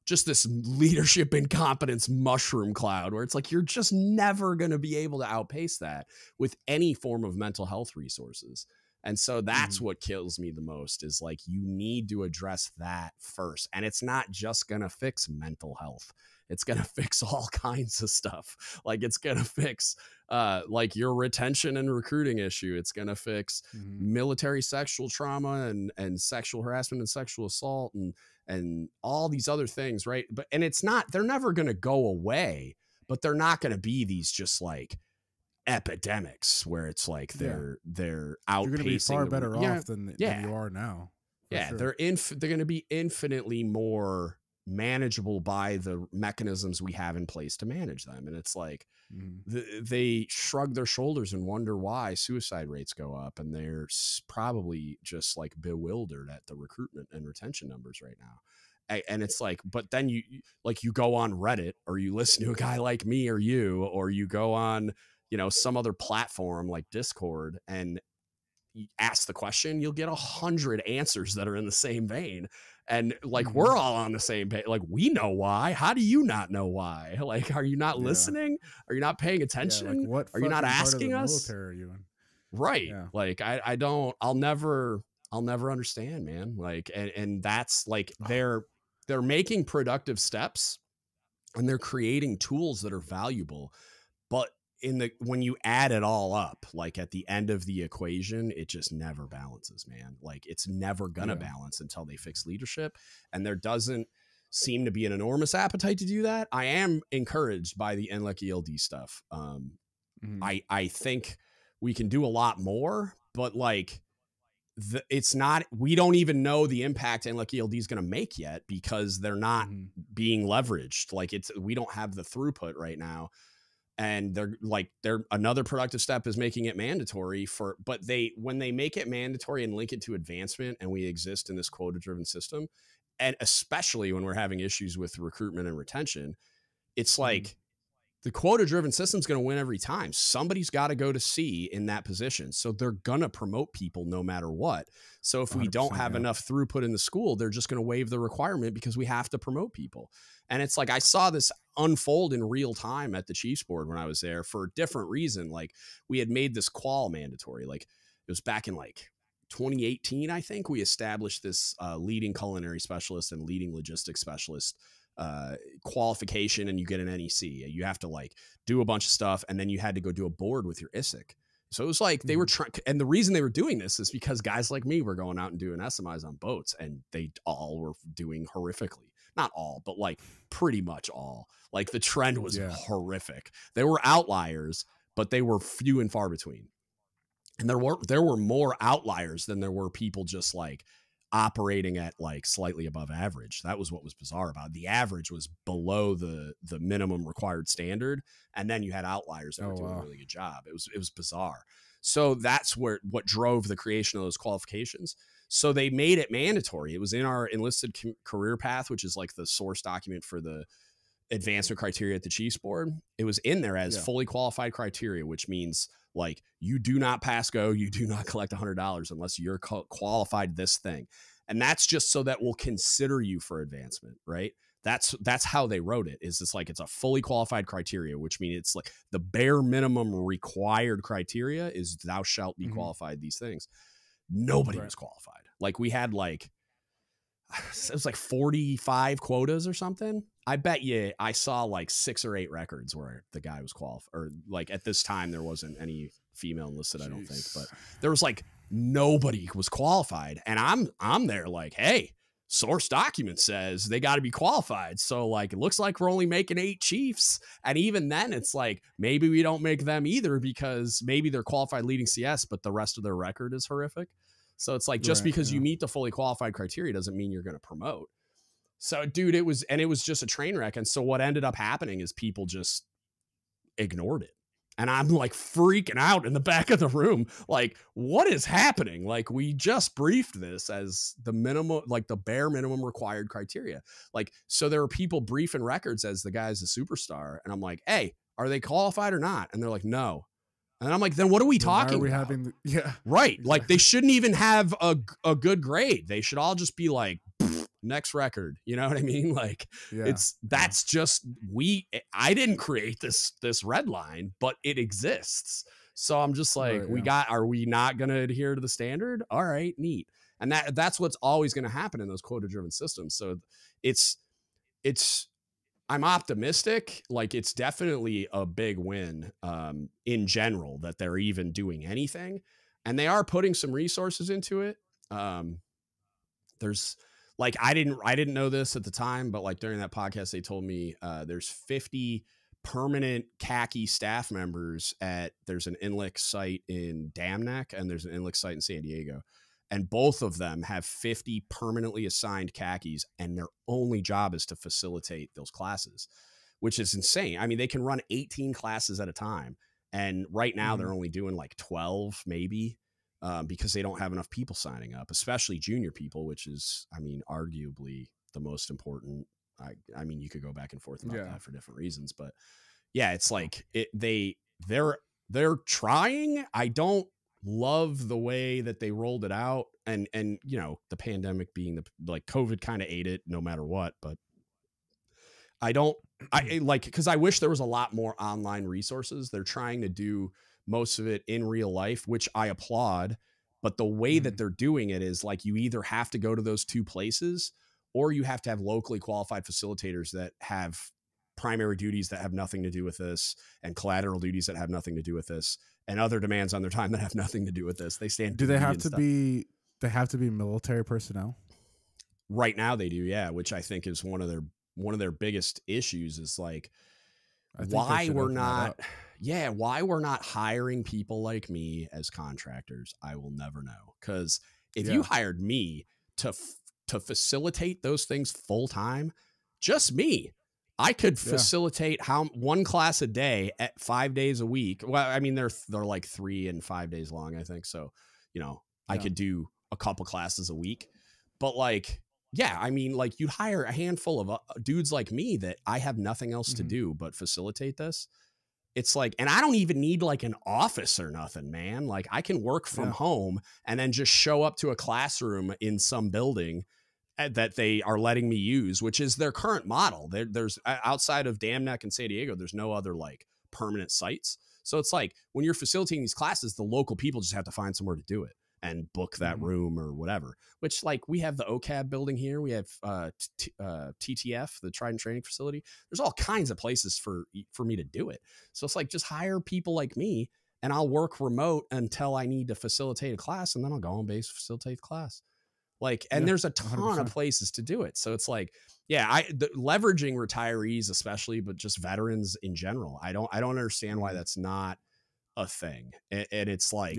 just this leadership incompetence mushroom cloud where it's like you're just never going to be able to outpace that with any form of mental health resources. And so that's what kills me the most is like, you need to address that first. And it's not just going to fix mental health. It's going to fix all kinds of stuff. Like it's going to fix like your retention and recruiting issue. It's going to fix military sexual trauma and sexual harassment and sexual assault and all these other things. Right. And they're never going to go away, but they're not going to be these just like epidemics where it's like they're outpacing. You're going to be far better off than you are now. Sure. They're going to be infinitely more manageable by the mechanisms we have in place to manage them. And it's like they shrug their shoulders and wonder why suicide rates go up, and they're probably just like bewildered at the recruitment and retention numbers right now. And it's like, but then you go on Reddit, or you listen to a guy like me or you, or you go on some other platform like Discord and you ask the question, you'll get 100 answers that are in the same vein. And like, we're all on the same page. Like, we know why. How do you not know why? Like, are you not listening? Are you not paying attention? Like, what are you not asking us? Are you in? Right. Yeah. Like, I'll never understand, man. Like, and that's like, they're making productive steps and they're creating tools that are valuable, but when you add it all up, like at the end of the equation, it just never balances, man. Like it's never gonna balance until they fix leadership. And there doesn't seem to be an enormous appetite to do that. I am encouraged by the NLEC ELD stuff. I think we can do a lot more, but like we don't even know the impact NLEC ELD is going to make yet because they're not being leveraged. Like we don't have the throughput right now. And they're another productive step is making it mandatory but when they make it mandatory and link it to advancement, and we exist in this quota driven system, and especially when we're having issues with recruitment and retention, it's like the quota driven system is going to win every time. Somebody's got to go to C in that position. So they're going to promote people no matter what. So if we don't have enough throughput in the school, they're just going to waive the requirement because we have to promote people. And it's like, I saw this unfold in real time at the Chiefs board when I was there for a different reason. Like we had made this qual mandatory. Like it was back in like 2018, I think we established this leading culinary specialist and leading logistics specialist qualification, and you get an NEC. You have to like do a bunch of stuff, and then you had to go do a board with your ISIC. So it was like they were trying, and the reason they were doing this is because guys like me were going out and doing SMIs on boats, and they all were doing horrifically not all, but like pretty much all. Like the trend was horrific. There were outliers, but they were few and far between. And there were more outliers than there were people just like operating at like slightly above average. That was what was bizarre about it. The average was below the minimum required standard, and then you had outliers that were doing a really good job. It was bizarre. So that's what drove the creation of those qualifications. So they made it mandatory. It was in our enlisted career path, which is like the source document for the advancement criteria at the Chiefs board. It was in there as fully qualified criteria, which means like you do not pass go, you do not collect $100 unless you're qualified this thing. And that's just so that we'll consider you for advancement, right? That's how they wrote it. Is it's like it's a fully qualified criteria, which means it's like the bare minimum required criteria is thou shalt be qualified these things. Nobody was qualified. Like we had like, it was like 45 quotas or something. I bet you I saw like 6 or 8 records where the guy was qualified, or like at this time there wasn't any female enlisted, I don't think, but there was like nobody was qualified. And I'm there like, hey, source document says they got to be qualified. So like, it looks like we're only making 8 Chiefs. And even then it's like, maybe we don't make them either because maybe they're qualified leading CS, but the rest of their record is horrific. So it's like, just because you meet the fully qualified criteria doesn't mean you're going to promote. So dude, it was just a train wreck. And so what ended up happening is people just ignored it. And I'm like freaking out in the back of the room. Like, what is happening? Like, we just briefed this as the minimum, like the bare minimum required criteria. Like, so there are people briefing records as the guy's a superstar. And I'm like, hey, are they qualified or not? And they're like, no. And I'm like, then what are we talking about? Right. Exactly. Like they shouldn't even have a good grade. They should all just be like, next record. You know what I mean? Like that's just, I didn't create this red line, but it exists. So I'm just like, are we not going to adhere to the standard? All right, neat. And that's what's always going to happen in those quota driven systems. So I'm optimistic. Like it's definitely a big win in general that they're even doing anything, and they are putting some resources into it. There's like, I didn't know this at the time, but like during that podcast, they told me there's 50 permanent khaki staff members there's an NLIC site in Dam Neck and there's an NLIC site in San Diego. And both of them have 50 permanently assigned khakis, and their only job is to facilitate those classes, which is insane. I mean, they can run 18 classes at a time. And right now they're only doing like 12, maybe, because they don't have enough people signing up, especially junior people, which is, I mean, arguably the most important. I mean, you could go back and forth about that for different reasons, but yeah, it's like they're trying. I don't love the way that they rolled it out, and you know, the pandemic being like COVID kind of ate it no matter what, but I like, because I wish there was a lot more online resources. They're trying to do most of it in real life, which I applaud, but the way that they're doing it is like, you either have to go to those 2 places or you have to have locally qualified facilitators that have primary duties that have nothing to do with this, and collateral duties that have nothing to do with this, and other demands on their time that have nothing to do with this. They stand. Do they have to be? They have to be military personnel. Right now, they do. Yeah, which I think is one of their biggest issues. Is like why we're not. Yeah, why we're not hiring people like me as contractors, I will never know. Because if you hired me to facilitate those things full time, just me, I could facilitate one class a day at 5 days a week. Well, I mean, they're like 3 and 5 days long, I think. So, you know, I could do a couple classes a week, but like, yeah, I mean, like you'd hire a handful of dudes like me that I have nothing else to do but facilitate this. It's like, and I don't even need like an office or nothing, man. Like I can work from home and then just show up to a classroom in some building that they are letting me use, which is their current model. There's outside of Dam Neck and San Diego, there's no other like permanent sites. So it's like when you're facilitating these classes, the local people just have to find somewhere to do it and book that room or whatever, which like we have the OCAB building here. We have TTF, the Trident Training Facility. There's all kinds of places for me to do it. So it's like, just hire people like me and I'll work remote until I need to facilitate a class, and then I'll go on base, facilitate the class. Like, and there's a ton 100%. of places to do it. So it's like, yeah, leveraging retirees, especially, but just veterans in general. I don't understand why that's not a thing. And it's like,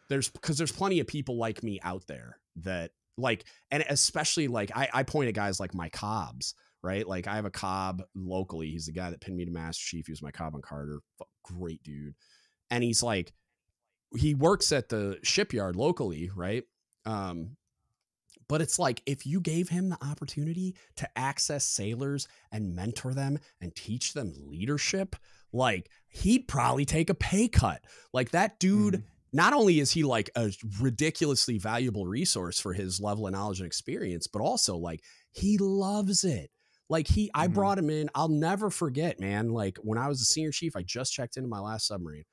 there's plenty of people like me out there that like, and especially like I point at guys like my Cobbs, right? Like I have a Cobb locally. He's the guy that pinned me to Master Chief. He was my Cobb on Carter. Great dude. And he's like, he works at the shipyard locally, right? But it's like, if you gave him the opportunity to access sailors and mentor them and teach them leadership, like he'd probably take a pay cut. Like that dude, not only is he like a ridiculously valuable resource for his level of knowledge and experience, but also like he loves it. Like I brought him in. I'll never forget, man. Like when I was a senior chief, I just checked into my last submarine.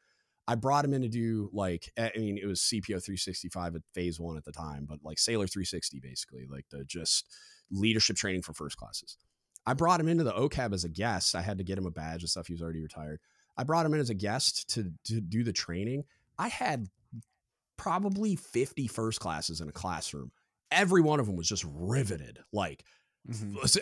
I brought him in to do like, I mean, it was CPO 365 at phase 1 at the time, but like Sailor 360, basically like the just leadership training for first classes. I brought him into the OCAB as a guest. I had to get him a badge and stuff. He was already retired. I brought him in as a guest to do the training. I had probably 50 first classes in a classroom. Every one of them was just riveted. Like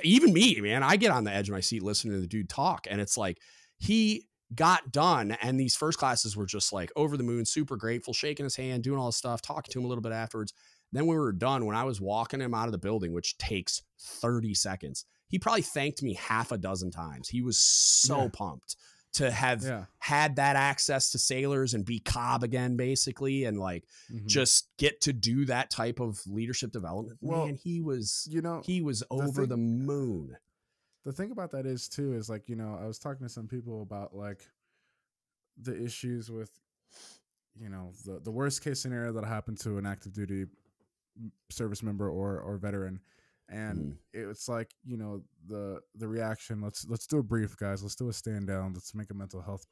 even me, man, I get on the edge of my seat listening to the dude talk. And it's like, he got done. And these first classes were just like over the moon, super grateful, shaking his hand, doing all this stuff, talking to him a little bit afterwards. Then we were done. When I was walking him out of the building, which takes 30 seconds, he probably thanked me half a dozen times. He was so pumped to have had that access to sailors and be Cobb again, basically. And like, just get to do that type of leadership development. Well, man, he was, he was over the moon. The thing about that is too, is like, I was talking to some people about like the issues with, the worst case scenario that happened to an active duty service member or veteran. And it's like, the reaction, let's do a brief, guys. Let's do a stand down. Let's make a mental health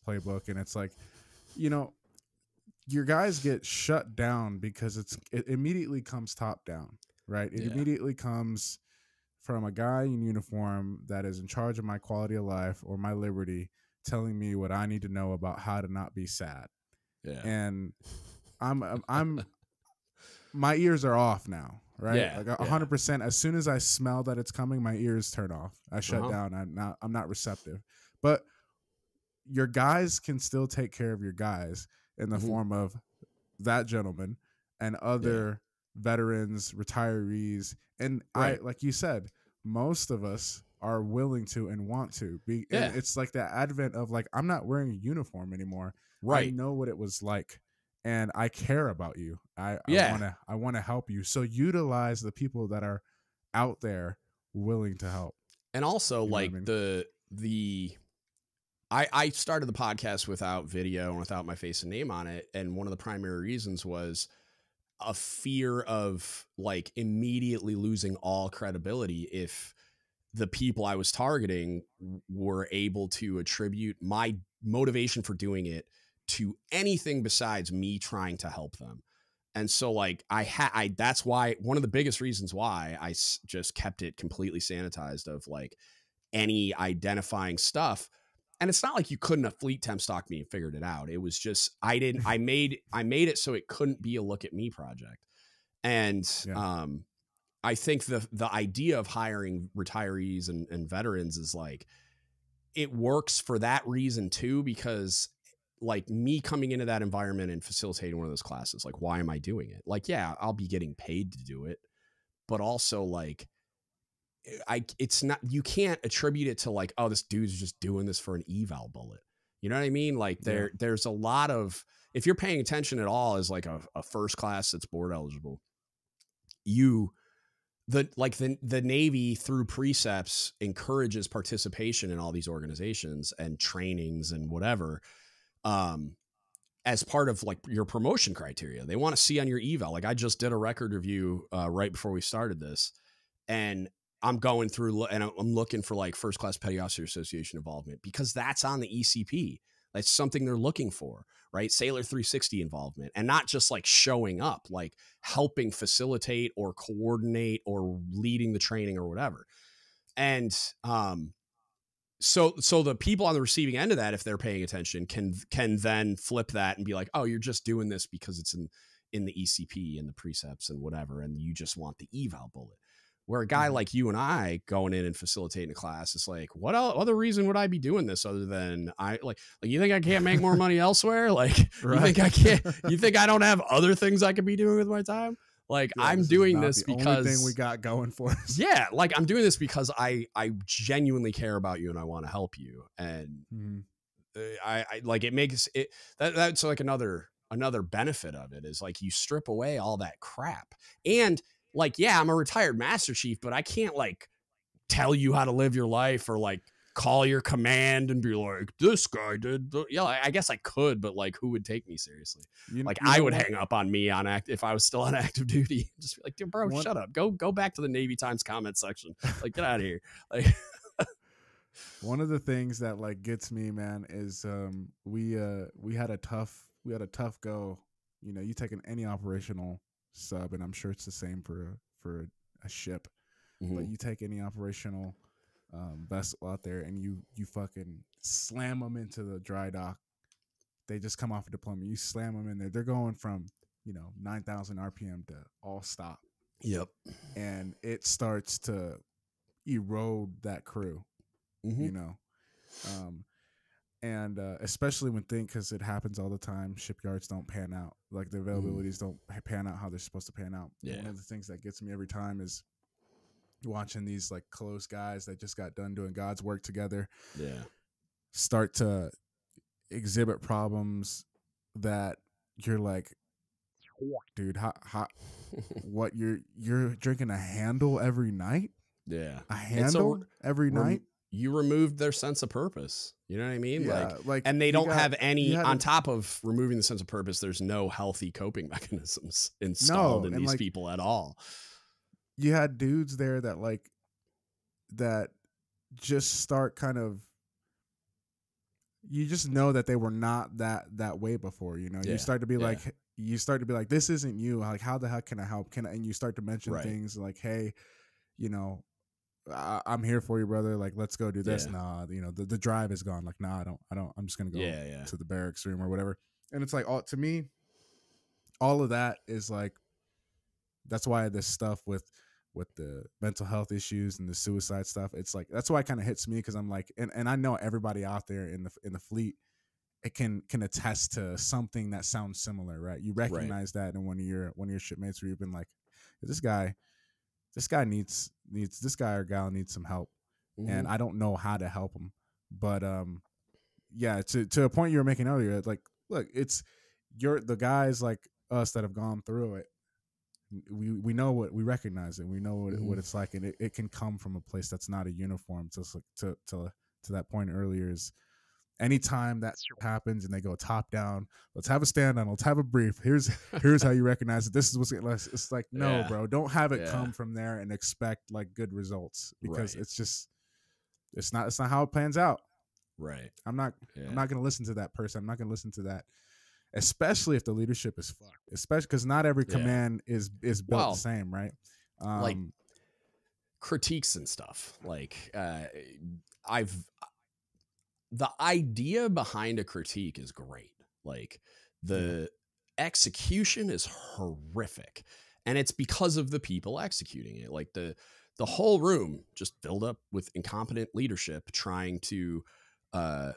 playbook. And it's like, your guys get shut down because it immediately comes top down, right? It immediately comes from a guy in uniform that is in charge of my quality of life or my liberty, telling me what I need to know about how to not be sad. Yeah. And I'm my ears are off now, right? Yeah, like 100%. As soon as I smell that it's coming, my ears turn off. I shut down. I'm not receptive. But your guys can still take care of your guys in the form of that gentleman and other veterans, retirees. And like you said, most of us are willing to and want to be. And it's like the advent of like, I'm not wearing a uniform anymore. Right. I know what it was like. And I care about you. I want to help you. So utilize the people that are out there willing to help. And also, like I started the podcast without video and without my face and name on it. And one of the primary reasons was a fear of like immediately losing all credibility if the people I was targeting were able to attribute my motivation for doing it to anything besides me trying to help them. And so like that's why one of the biggest reasons why I just kept it completely sanitized of like any identifying stuff. And it's not like you couldn't have fleet temp stocked me and figured it out. It was just, I made it so it couldn't be a look at me project. And I think the idea of hiring retirees and veterans is like, it works for that reason too, because like me coming into that environment and facilitating one of those classes, like, why am I doing it? Like, yeah, I'll be getting paid to do it, but also like, it's not, you can't attribute it to like, oh, this dude's just doing this for an eval bullet. You know what I mean? Like there's a lot of, if you're paying attention at all as like a first class that's board eligible, the Navy through precepts encourages participation in all these organizations and trainings and whatever, as part of like your promotion criteria. They want to see on your eval. Like I just did a record review right before we started this, and I'm going through and I'm looking for like first class Petty Officer Association involvement because that's on the ECP. That's something they're looking for, right? Sailor 360 involvement, and not just like showing up, like helping facilitate or coordinate or leading the training or whatever. And so the people on the receiving end of that, if they're paying attention, can then flip that and be like, oh, you're just doing this because in the ECP and the precepts and whatever, and you just want the eval bullet. Where a guy like you and I going in and facilitating a class, it's like, what other reason would I be doing this other than you think I can't make more money elsewhere? Like, right. You think I can't, you think I don't have other things I could be doing with my time? Like, yeah, I'm doing this because the only thing we got going for us. Yeah. Like, I'm doing this because I genuinely care about you and I want to help you. And I like, it makes it, that's like another benefit of it is like, you strip away all that crap. And like, yeah, I'm a retired Master Chief, but I can't like tell you how to live your life or like call your command and be like, this guy did. Yeah, I guess I could, but like, who would take me seriously? I would hang up on me if I was still on active duty. Just be like, dude, bro, shut up. Go back to the Navy Times comment section. Like, get out of here. Like, one of the things that like gets me, man, is we had a tough go. You know, you taking any operational sub, and I'm sure it's the same for a ship, but you take any operational vessel out there and you fucking slam them into the dry dock. They just come off a deployment. You slam them in there. They're going from 9,000 RPM to all stop. Yep. And it starts to erode that crew. And especially because it happens all the time, shipyards don't pan out. Like, the availabilities don't pan out how they're supposed to pan out. Yeah. One of the things that gets me every time is watching these like close guys that just got done doing God's work together. Yeah. Start to exhibit problems that you're like, dude, how what you're drinking a handle every night? Yeah. A handle every night? You removed their sense of purpose. You know what I mean? Yeah, like and they don't have any, on top of removing the sense of purpose, there's no healthy coping mechanisms installed in these people at all. You had dudes there that just start kind of, you just know that they were not that way before, Yeah. You start to be like, this isn't you. Like, how the heck can I help? And you start to mention things like, hey, I'm here for you, brother. Like, let's go do this. Yeah. Nah, the drive is gone. Like, nah, I don't. I'm just gonna go to the barracks room or whatever. And it's like, to me, all of that is like, that's why this stuff with the mental health issues and the suicide stuff, it's like, that's why it kind of hits me, because I'm like, and I know everybody out there in the fleet, it can attest to something that sounds similar, right? You recognize that in one of your shipmates where you've been like, this guy needs this guy or gal needs some help, and I don't know how to help him. But yeah, to a point you were making earlier, like, look, it's the guys like us that have gone through it. We know we recognize it. We know what it's like, and it can come from a place that's not a uniform. Just like to that point earlier, is anytime that happens and they go top down, let's have a stand down, let's have a brief. Here's how you recognize it. This is what's it's like, no, bro, don't have it come from there and expect like good results, because it's not how it plans out. Right. I'm not going to listen to that person. I'm not going to listen to that, especially if the leadership is fucked. Especially because not every command is built the same, right? Like critiques and stuff. Like the idea behind a critique is great. Like, the execution is horrific, and it's because of the people executing it. Like, the whole room just filled up with incompetent leadership trying to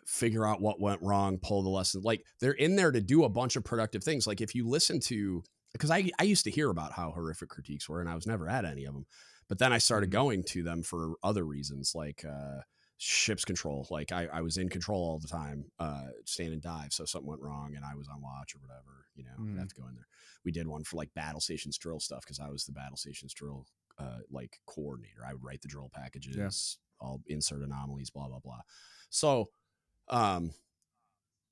figure out what went wrong, pull the lesson. Like, they're in there to do a bunch of productive things. Like, if you listen to, because I used to hear about how horrific critiques were, and I was never at any of them, but then I started going to them for other reasons, like ship's control. Like, I was in control all the time, stand and dive. So if something went wrong and I was on watch or whatever, I'd have to go in there. We did one for like battle stations drill stuff, because I was the battle stations drill like coordinator. I would write the drill packages, I'll insert anomalies, blah, blah, blah. So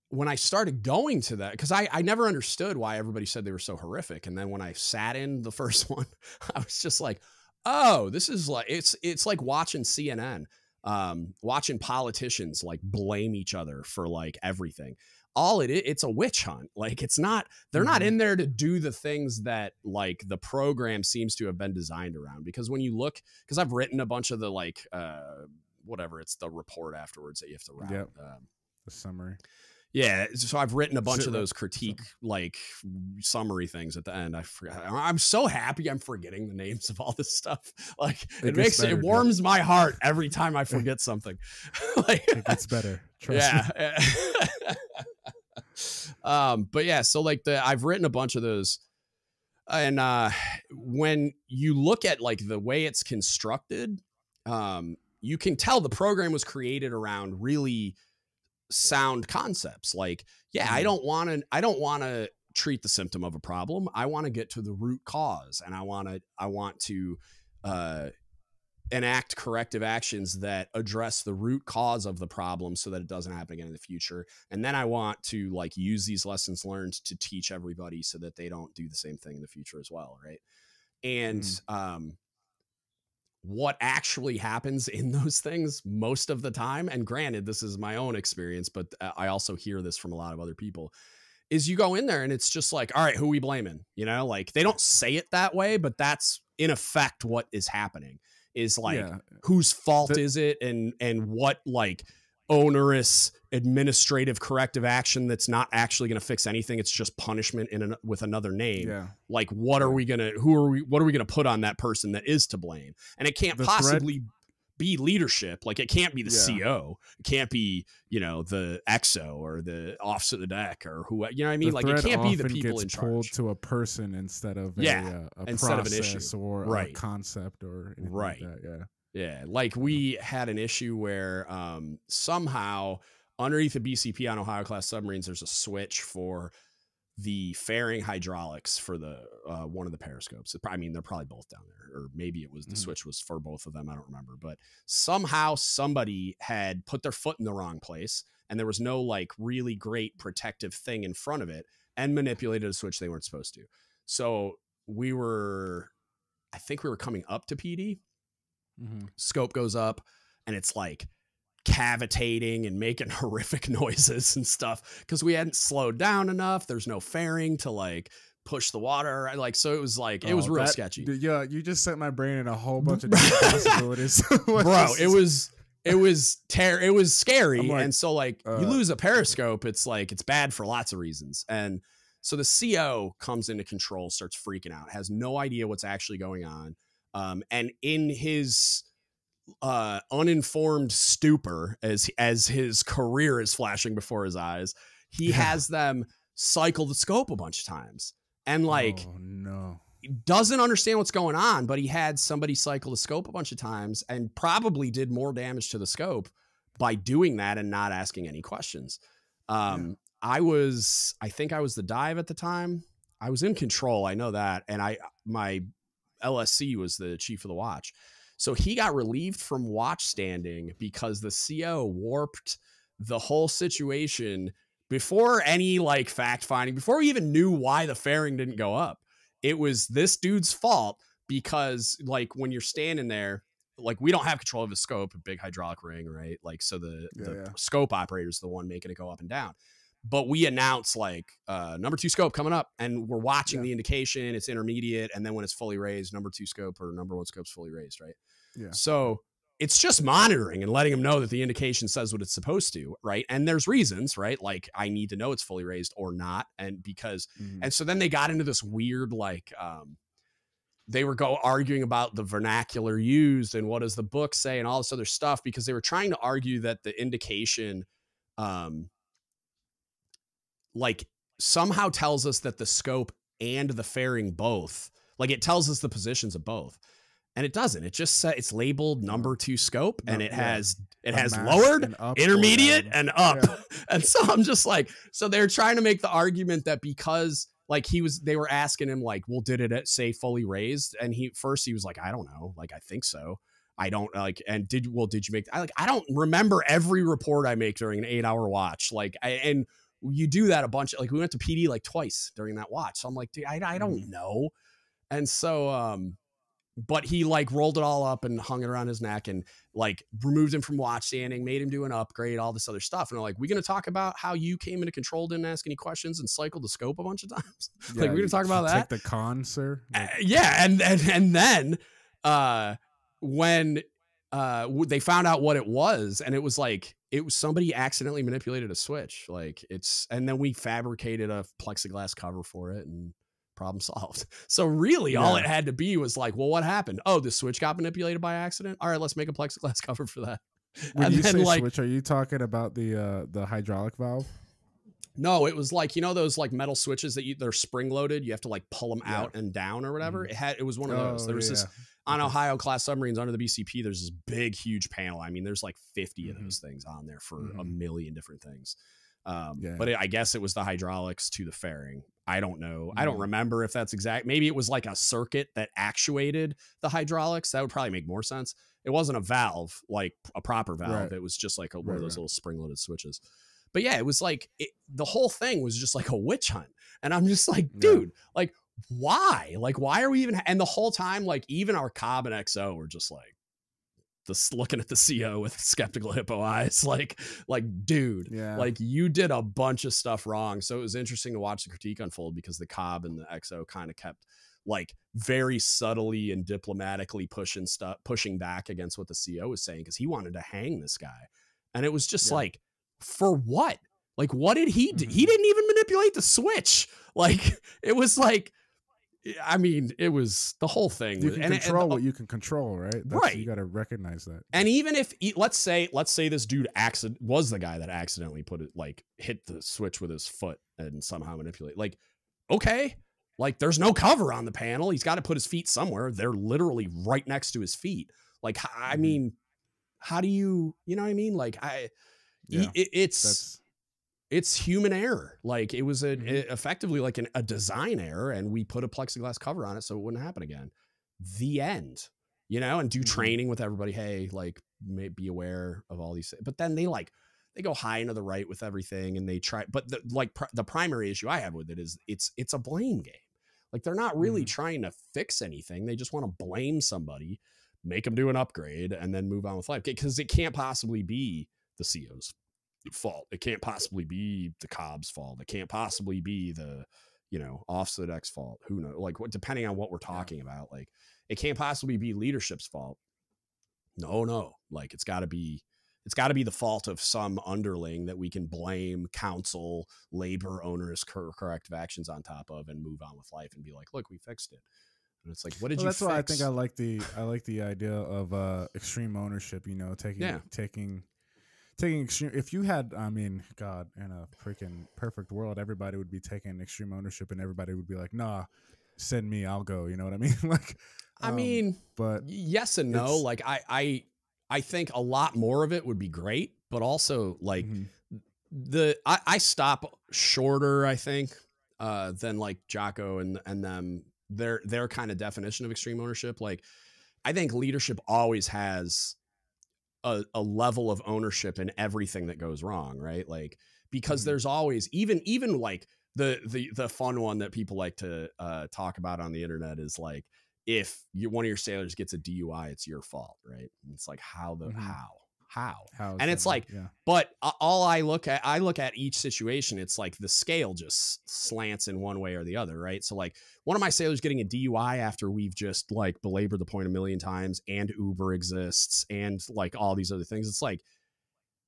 when I started going to that, because I never understood why everybody said they were so horrific. And then when I sat in the first one, I was just like, oh, this is like, it's like watching CNN. Watching politicians like blame each other for like everything. It's a witch hunt. Like, it's not, they're not in there to do the things that like the program seems to have been designed around. Because when you look, because I've written a bunch of the like whatever, it's the report afterwards that you have to write. The summary. Yeah, so I've written a bunch of those critique like summary things at the end. I forgot. I'm so happy I'm forgetting the names of all this stuff. Like it warms my heart every time I forget something. Like, it gets better. Trust me. But yeah, so like I've written a bunch of those, and when you look at like the way it's constructed, you can tell the program was created around really sound concepts. Like, yeah, I don't want to treat the symptom of a problem. I want to get to the root cause, and I want to enact corrective actions that address the root cause of the problem so that it doesn't happen again in the future. And then I want to like use these lessons learned to teach everybody so that they don't do the same thing in the future as well. Right. And, what actually happens in those things most of the time, and granted, this is my own experience, but I also hear this from a lot of other people, is you go in there and it's just like, all right, who are we blaming? You know, like they don't say it that way, but that's in effect what is happening, is like, whose fault is it? And what like onerous administrative corrective action that's not actually going to fix anything. It's just punishment with another name. Yeah. Like, what are we going to put on that person that is to blame? And it can't possibly be leadership. Like, it can't be the CO. It can't be, you know, the XO or the officer of the deck or who, you know what I mean? Like, it can't be the people in charge. Pulled to a person instead of a instead of an issue or a concept or anything like that. Yeah. Yeah, like we had an issue where somehow underneath the BCP on Ohio class submarines, there's a switch for the fairing hydraulics for the one of the periscopes. I mean, they're probably both down there, or maybe it was the switch was for both of them. I don't remember, but somehow somebody had put their foot in the wrong place, and there was no like really great protective thing in front of it, and manipulated a switch they weren't supposed to. So I think we were coming up to PD. Scope goes up and it's like cavitating and making horrific noises and stuff because we hadn't slowed down enough. There's no fairing to like push the water. Like, so it was like, it was real sketchy. Yeah. You just sent my brain in a whole bunch of different possibilities. Bro, it was scary. Like, and so like you lose a periscope, it's like, it's bad for lots of reasons. And so the CO comes into control, starts freaking out, has no idea what's actually going on. And in his uninformed stupor, as his career is flashing before his eyes, he has them cycle the scope a bunch of times, and like, doesn't understand what's going on. But he had somebody cycle the scope a bunch of times, and probably did more damage to the scope by doing that and not asking any questions. I think I was the dive at the time. I was in control, I know that, and my LSC was the chief of the watch. So he got relieved from watch standing because the CO warped the whole situation before any like fact finding, before we even knew why the fairing didn't go up. It was this dude's fault because like when you're standing there, like we don't have control of the scope, a big hydraulic ring, right? Like, so the scope operator is the one making it go up and down. But we announce like number 2 scope coming up, and we're watching the indication. It's intermediate, and then when it's fully raised, number 2 scope or number 1 scope's fully raised, right? Yeah. So it's just monitoring and letting them know that the indication says what it's supposed to, right? And there's reasons, right? Like, I need to know it's fully raised or not, and because and so then they got into this weird like they were arguing about the vernacular used and what does the book say and all this other stuff, because they were trying to argue that the indication like somehow tells us that the scope and the fairing both, like it tells us the positions of both, and it doesn't. It just says it's labeled number 2 scope, and it has lowered, intermediate, and up. Yeah. And so I'm just like, so they're trying to make the argument that because like they were asking him like, well, did it say fully raised? And he was like, I don't know. Like, I think so. I don't like, and did you make, I don't remember every report I make during an 8-hour watch. Like, and you do that a bunch. Like, we went to PD like twice during that watch. So I'm like, dude, I don't know. And so, but he like rolled it all up and hung it around his neck and like removed him from watch standing, made him do an upgrade, all this other stuff. And they're like, we're going to talk about how you came into control, didn't ask any questions, and cycled the scope a bunch of times. Yeah, like, we're going to talk about that. Take the con, sir. Yeah. And then, when they found out what it was, and it was somebody accidentally manipulated a switch. And then we fabricated a plexiglass cover for it, and problem solved. So really all it had to be was like, well, what happened? Oh, the switch got manipulated by accident. All right, let's make a plexiglass cover for that. When you say switch, are you talking about the hydraulic valve? No, it was like, those like metal switches that they're spring loaded. You have to like pull them out and down or whatever. It was one of those. There was this on Ohio class submarines under the BCP. There's this big, huge panel. I mean, there's like 50 of those things on there for a million different things. But I guess it was the hydraulics to the fairing. I don't know. I don't remember if that's exact. Maybe it was like a circuit that actuated the hydraulics. That would probably make more sense. It wasn't a valve, like a proper valve. Right. It was just like one of those little spring loaded switches. But yeah, it was like the whole thing was just like a witch hunt. And I'm just like, dude, like, why? Like, why are we even? And the whole time, like, even our Cobb and XO were just like, looking at the CO with skeptical hippo eyes, like, dude, like you did a bunch of stuff wrong. So it was interesting to watch the critique unfold, because the Cobb and the XO kind of kept like very subtly and diplomatically pushing back against what the CO was saying, because he wanted to hang this guy. And it was just like, for what? Like, what did he do? He didn't even manipulate the switch. Like, it was like, I mean, it was the whole thing. You can control what you can control, right? Right. You got to recognize that. And even if, let's say this dude was the guy that accidentally hit the switch with his foot and somehow manipulate. Like, okay, like there's no cover on the panel. He's got to put his feet somewhere. They're literally right next to his feet. Like, I mean, how do you know what I mean? Like, it's human error. Like, it was effectively like a design error, and we put a plexiglass cover on it so it wouldn't happen again. The end, and do training with everybody. Hey, like, be aware of all these things. But then they go high into the right with everything, and they try. But the primary issue I have with it is it's a blame game. Like, they're not really trying to fix anything. They just want to blame somebody, make them do an upgrade, and then move on with life, because it can't possibly be the CO's fault. It can't possibly be the Cobb's fault. It can't possibly be the, Offset X fault. Who knows? Like, depending on what we're talking about, like, it can't possibly be leadership's fault. No. Like, it's got to be the fault of some underling that we can blame council, labor, owners, corrective actions on top of, and move on with life and be like, look, we fixed it. And it's like, what did you fix? That's why I think I like the idea of extreme ownership, taking extreme. If you had, I mean, God, in a freaking perfect world, everybody would be taking extreme ownership, and everybody would be like, nah, send me, I'll go. You know what I mean? Like, I mean, but yes and no. Like, I think a lot more of it would be great, but also like I stop shorter, I think, than like Jocko and them, their kind of definition of extreme ownership. Like, I think leadership always has a level of ownership in everything that goes wrong, right? Like, because there's always, even like the fun one that people like to talk about on the internet is like, if one of your sailors gets a DUI, it's your fault, right? And it's like, how? And it's like, but I look at each situation, it's like the scale just slants in one way or the other, right? So like, one of my sailors getting a DUI after we've just like belabored the point a million times, and Uber exists, and like all these other things, it's like,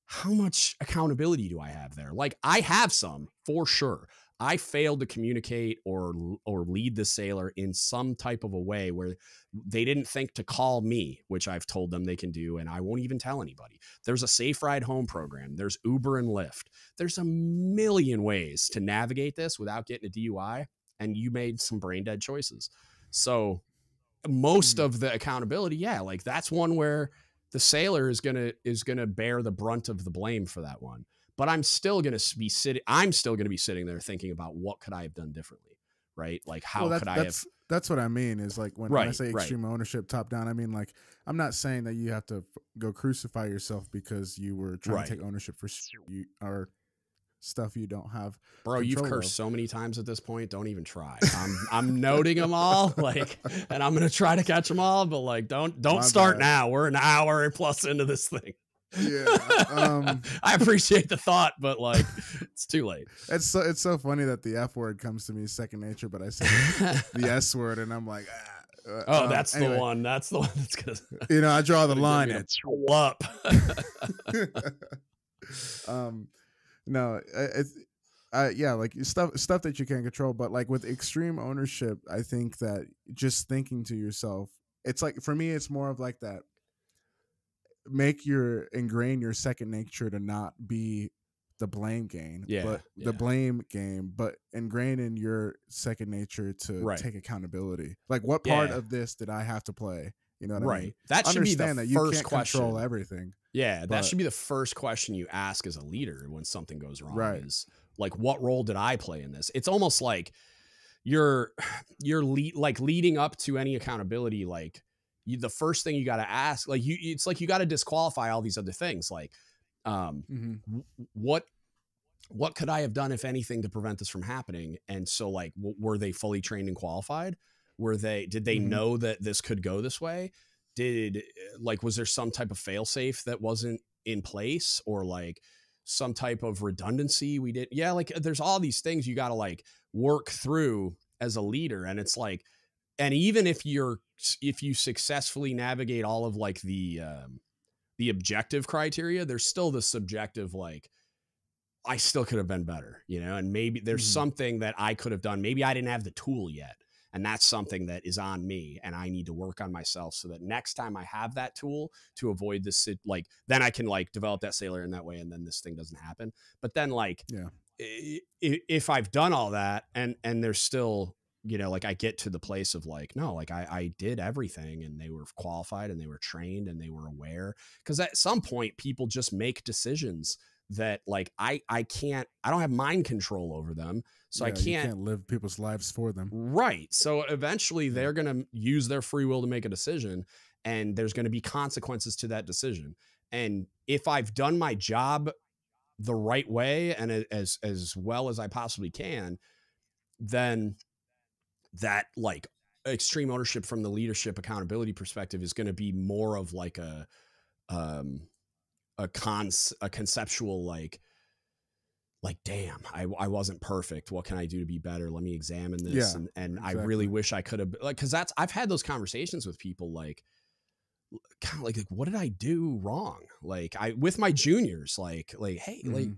how much accountability do I have there? Like, I have some, for sure. I failed to communicate or lead the sailor in some type of a way where they didn't think to call me, which I've told them they can do, and I won't even tell anybody. There's a safe ride home program. There's Uber and Lyft. There's a million ways to navigate this without getting a DUI, and you made some brain dead choices. So most of the accountability, like that's one where the sailor is gonna bear the brunt of the blame for that one. But I'm still going to be sitting there thinking about, what could I have done differently? Right. Like, how could I have? That's what I mean is like, when I say extreme ownership top down, I mean, like, I'm not saying that you have to go crucify yourself because you were trying to take ownership for you or stuff you don't have. Bro, you've cursed so many times at this point. Don't even try. I'm noting them all, like, and I'm going to try to catch them all, but like, don't start now. We're an hour plus into this thing. I appreciate the thought, but like, it's too late. It's so funny that the F word comes to me second nature, but I say the S word and I'm like, That's anyway. The one. That's the one that's gonna. I draw the line at up. No, it's like stuff that you can't control. But like with extreme ownership, I think that just thinking to yourself, it's like, for me, it's more of like that. Ingrain your second nature to not be the blame game, the blame game, but ingrain in your second nature to take accountability. Like, what part of this did I have to play? You know what I mean? That should be the that first you can't question. Control everything. Yeah, that should be the first question you ask as a leader when something goes wrong. Right. Is like, what role did I play in this? It's almost like you're leading up to any accountability. Like, the first thing you got to ask, like, it's like you got to disqualify all these other things. Like, what could I have done, if anything, to prevent this from happening? And so, like, were they fully trained and qualified? Did they know that this could go this way? Was there some type of fail safe that wasn't in place, or like some type of redundancy we did? Yeah. Like, there's all these things you got to like work through as a leader. And it's like, and even if you successfully navigate all of like the objective criteria, there's still the subjective, like, I still could have been better, and maybe there's something that I could have done. Maybe I didn't have the tool yet. And that's something that is on me, and I need to work on myself so that next time I have that tool to avoid this, like, then I can like develop that sailor in that way. And then this thing doesn't happen. But then, like, if I've done all that and there's still, like, I get to the place of like, no, like I did everything, and they were qualified and they were trained and they were aware. Cause at some point people just make decisions that, like, I don't have mind control over them. So I can't live people's lives for them. Right. So eventually they're going to use their free will to make a decision, and there's going to be consequences to that decision. And if I've done my job the right way and as well as I possibly can, then that, like, extreme ownership from the leadership accountability perspective is going to be more of like a conceptual, like, damn, I wasn't perfect. What can I do to be better? Let me examine this. And exactly. I really wish I could have, like, cause I've had those conversations with people, like, kind of like, what did I do wrong? Like, with my juniors, like, hey, like,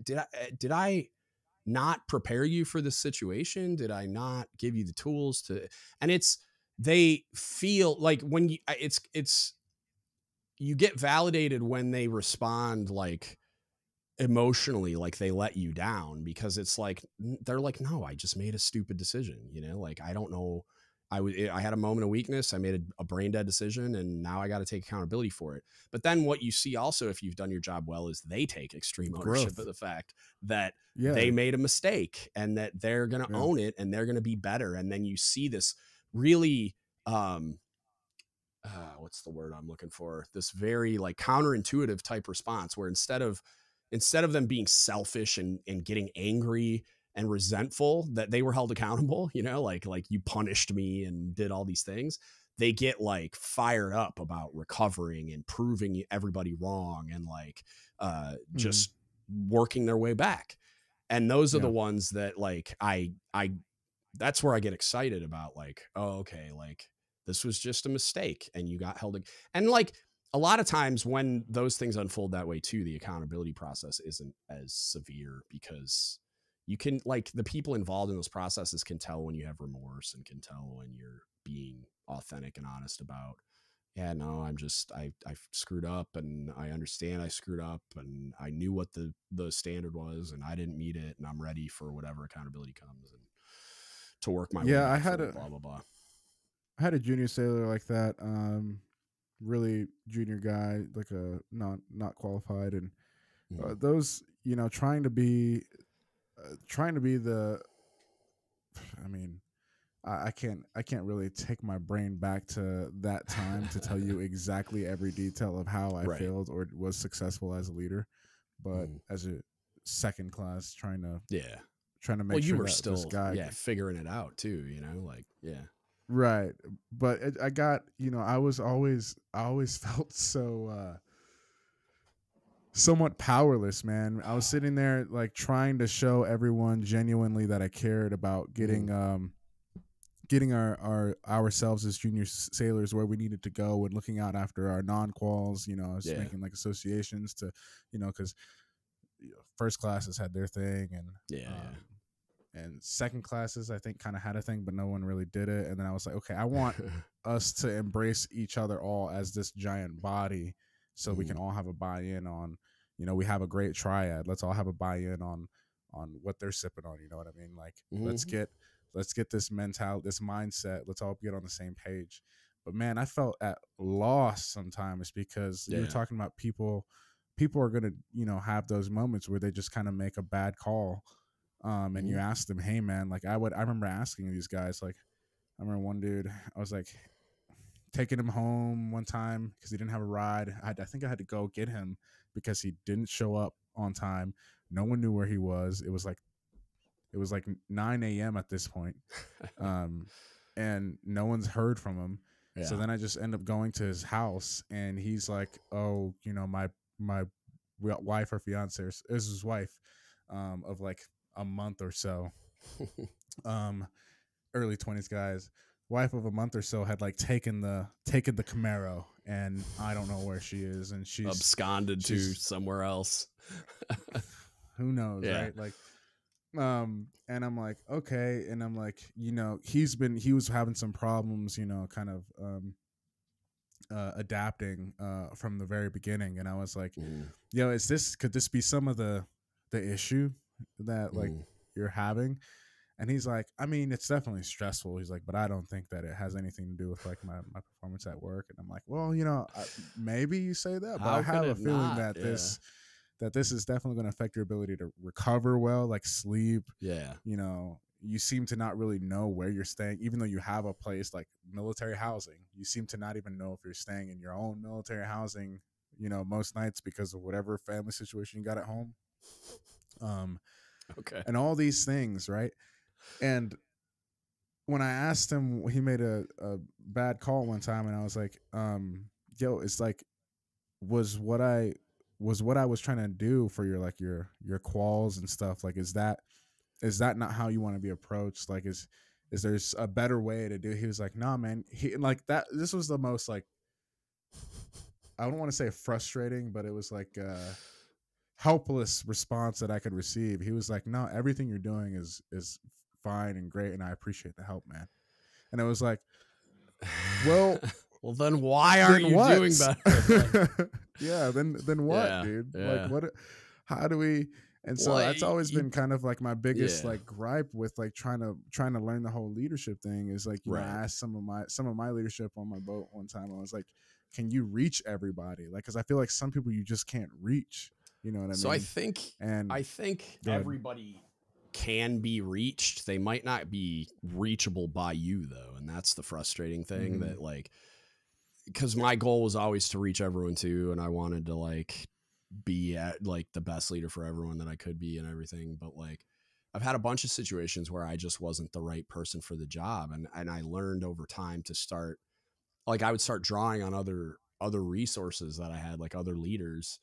did I not prepare you for this situation? Did I not give you the tools to, and they feel like when you get validated when they respond, like, emotionally, like they let you down, because it's like, they're like, no, I just made a stupid decision. Like, I don't know. I had a moment of weakness. I made a brain dead decision, and now I got to take accountability for it. But then what you see also, if you've done your job well, is they take extreme ownership of the fact that they made a mistake, and that they're going to own it, and they're going to be better. And then you see this really, what's the word I'm looking for? This very, like, counterintuitive type response, where instead of them being selfish and getting angry and resentful that they were held accountable, like you punished me and did all these things, they get, like, fired up about recovering and proving everybody wrong, and like just working their way back. And those are the ones that, like, I that's where I get excited about, like, oh, okay, like, this was just a mistake and you got held. And, like, a lot of times when those things unfold that way too, the accountability process isn't as severe, because you can, like, the people involved in those processes can tell when you have remorse, and can tell when you're being authentic and honest about, yeah, no, I screwed up, and I understand I screwed up, and I knew what the standard was, and I didn't meet it, and I'm ready for whatever accountability comes, and to work my way. I had blah, blah, blah. I had a junior sailor like that. Really junior guy, like a not qualified, and those, trying to be the, I mean, I can't really take my brain back to that time to tell you exactly every detail of how I failed or was successful as a leader, but as a second class, trying to make sure you were that still this guy figuring it out too, right. But I got, I always felt so somewhat powerless, man. I was sitting there, like, trying to show everyone genuinely that I cared about getting getting ourselves as junior sailors where we needed to go and looking out after our non-quals, just making like associations to, because first classes had their thing, and and second classes I think kind of had a thing, but no one really did it. And then I was like, okay, I want us to embrace each other all as this giant body, so we can all have a buy-in on, we have a great triad. Let's all have a buy-in on what they're sipping on. You know what I mean? Like, let's get this mentality, this mindset. Let's all get on the same page. But man, I felt at loss sometimes, because you were talking about people are going to, have those moments where they just kind of make a bad call. And you ask them, hey man, like I remember asking these guys, like, I remember one dude, I was like taking him home one time because he didn't have a ride. I think I had to go get him because he didn't show up on time. No one knew where he was. It was like 9 a.m. at this point. And no one's heard from him. Yeah. So then I just end up going to his house, and he's like, oh, my wife or fiance, is his wife, of like a month or so, early 20s guys, wife of a month or so, had like taken the Camaro, and I don't know where she is, and she's absconded to somewhere else. Who knows, right? Like, and I'm like, okay, and I'm like, he was having some problems, kind of adapting from the very beginning, and I was like, could this be some of the issue that like you're having? And he's like, I mean, it's definitely stressful. He's like, but I don't think that it has anything to do with like my performance at work. And I'm like, well, maybe you say that, but I have a feeling that this is definitely going to affect your ability to recover well, like sleep. Yeah. You seem to not really know where you're staying, even though you have a place like military housing. You seem to not even know if you're staying in your own military housing, most nights, because of whatever family situation you got at home. Okay. And all these things, right? And when I asked him, he made a bad call one time, and I was like, it's like, was what I was trying to do for your quals and stuff, like, is that not how you want to be approached? Like, is there a better way to do it? He was like, nah, man. He like that. This was the most, like, I don't want to say frustrating, but it was like helpless response that I could receive. He was like, no, everything you're doing is fine and great, and I appreciate the help, man. And it was like, well, then why aren't you doing better? Yeah, then what, dude? Yeah. Like, what? How do we? And so that's always been kind of like my biggest like gripe with like trying to learn the whole leadership thing, is like, I asked some of my leadership on my boat one time. I was like, can you reach everybody? Like, because I feel like some people you just can't reach. You know what I mean? So I think everybody can be reached. They might not be reachable by you, though, and that's the frustrating thing. That, like, because my goal was always to reach everyone too, and I wanted to like be at like the best leader for everyone that I could be and everything. But like, I've had a bunch of situations where I just wasn't the right person for the job, and I learned over time to start, like, I would start drawing on other resources that I had, like other leaders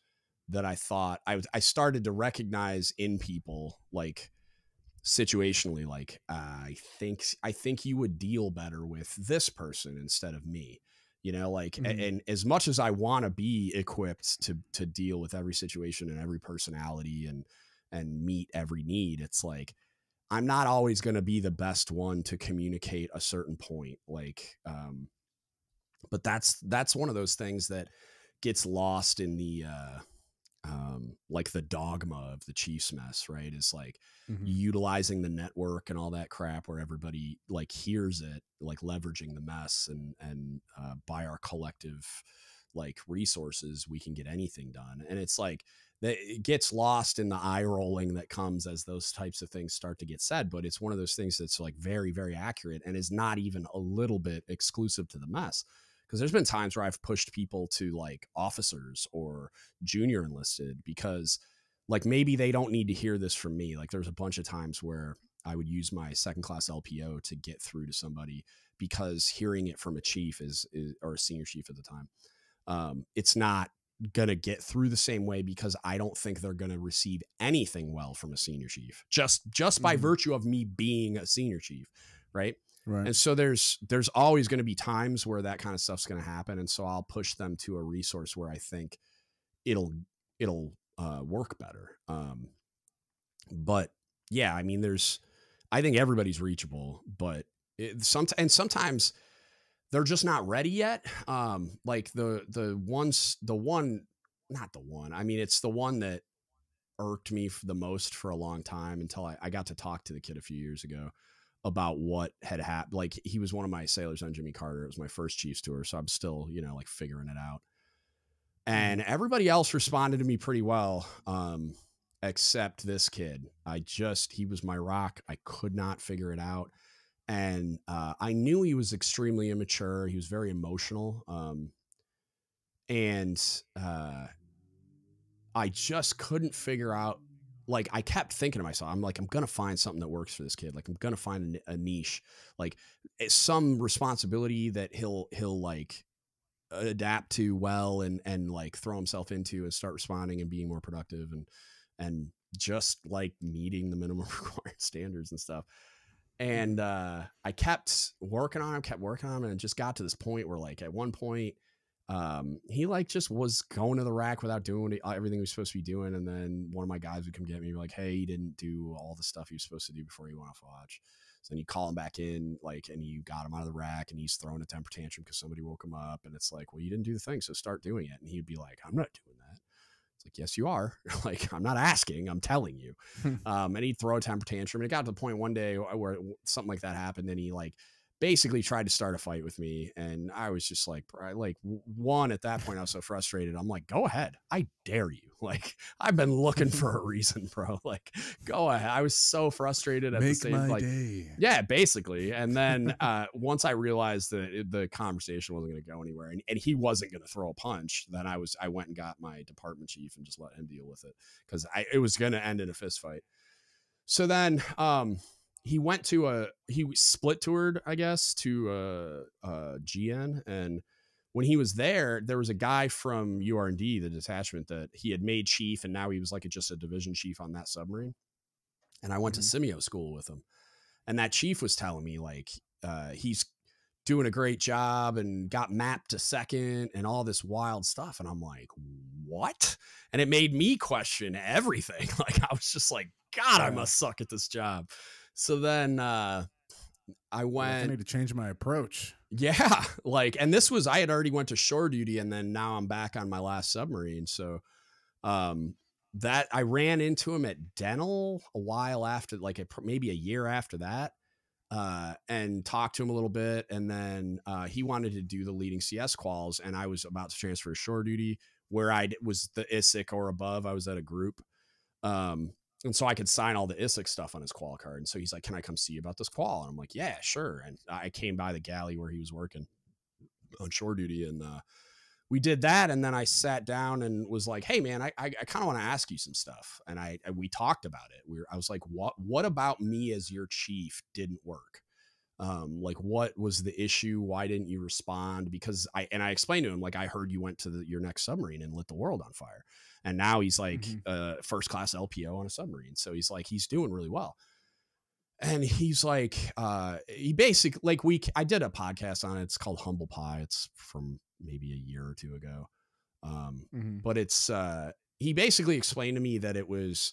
that I thought I started to recognize in people, like, situationally, like, I think you would deal better with this person instead of me, like, and as much as I want to be equipped to deal with every situation and every personality and meet every need, it's like, I'm not always going to be the best one to communicate a certain point. Like, but that's one of those things that gets lost in the, like the dogma of the Chiefs mess, right? Is like utilizing the network and all that crap where everybody like hears it, like leveraging the mess, and by our collective like resources, we can get anything done. And it's like, it gets lost in the eye rolling that comes as those types of things start to get said. But it's one of those things that's like very, very accurate and is not even a little bit exclusive to the mess. Because there's been times where I've pushed people to like officers or junior enlisted because like maybe they don't need to hear this from me. Like there's a bunch of times where I would use my second class LPO to get through to somebody because hearing it from a chief is or a senior chief at the time, it's not going to get through the same way because I don't think they're going to receive anything well from a senior chief just by virtue of me being a senior chief. Right. Right. And so there's always going to be times where that kind of stuff's going to happen. And so I'll push them to a resource where I think it'll work better. But yeah, I mean, I think everybody's reachable, but sometimes they're just not ready yet. Like it's the one that irked me the most for a long time until I got to talk to the kid a few years ago about what had happened. Like, he was one of my sailors on Jimmy Carter. It was my first Chiefs tour. So I'm still, like figuring it out. And everybody else responded to me pretty well. Except this kid. He was my rock. I could not figure it out. And I knew he was extremely immature. He was very emotional. And I just couldn't figure out, like, I kept thinking to myself, I'm like, I'm going to find something that works for this kid. Like, I'm going to find a niche, like some responsibility that he'll like adapt to well and like throw himself into and start responding and being more productive and just like meeting the minimum required standards and stuff. And I kept working on him, and it just got to this point where, like, at one point, he like just was going to the rack without doing everything he was supposed to be doing. And then one of my guys would come get me like, hey, he didn't do all the stuff he was supposed to do before he went off watch. So then you call him back in, like, and you got him out of the rack, and he's throwing a temper tantrum because somebody woke him up. And it's like, well, you didn't do the thing, so start doing it. And he'd be like, I'm not doing that. It's like, yes, you are. Like, I'm not asking, I'm telling you. And he'd throw a temper tantrum. And it got to the point one day where something like that happened, and he like basically tried to start a fight with me. And I was just like, at that point, I was so frustrated. I'm like, go ahead. I dare you. Like, I've been looking for a reason, bro. Like, go ahead. I was so frustrated at the same, like, day. Yeah, basically. And then once I realized that the conversation wasn't going to go anywhere, and he wasn't going to throw a punch, then I went and got my department chief and just let him deal with it, because it was going to end in a fist fight. So then, he split toured, I guess, to GN. And when he was there was a guy from UR&D, the detachment, that he had made chief, and now he was like just a division chief on that submarine. And I went to Simeo school with him, and that chief was telling me, like, he's doing a great job and got mapped to second and all this wild stuff. And I'm like, what? And it made me question everything. Like, I was just like, God, I must suck at this job. So then I need to change my approach. Yeah. Like, and I had already went to shore duty, and then now I'm back on my last submarine. So that I ran into him at Dental a while after, like maybe a year after that, and talked to him a little bit. And then he wanted to do the leading CS quals, and I was about to transfer to shore duty, where I was the ISIC or above. I was at a group. And so I could sign all the ISIC stuff on his qual card. And so he's like, can I come see you about this qual? And I'm like, yeah, sure. And I came by the galley where he was working on shore duty, and we did that. And then I sat down and was like, hey man, I kind of want to ask you some stuff. And we talked about it. I was like, what about me as your chief didn't work? Like, what was the issue? Why didn't you respond? Because I explained to him, like, I heard you went to your next submarine and lit the world on fire. And now he's like first class LPO on a submarine. So he's like, he's doing really well. And he's like, he basically, like, I did a podcast on it. It's called Humble Pie. It's from maybe a year or two ago. But it's, he basically explained to me that it was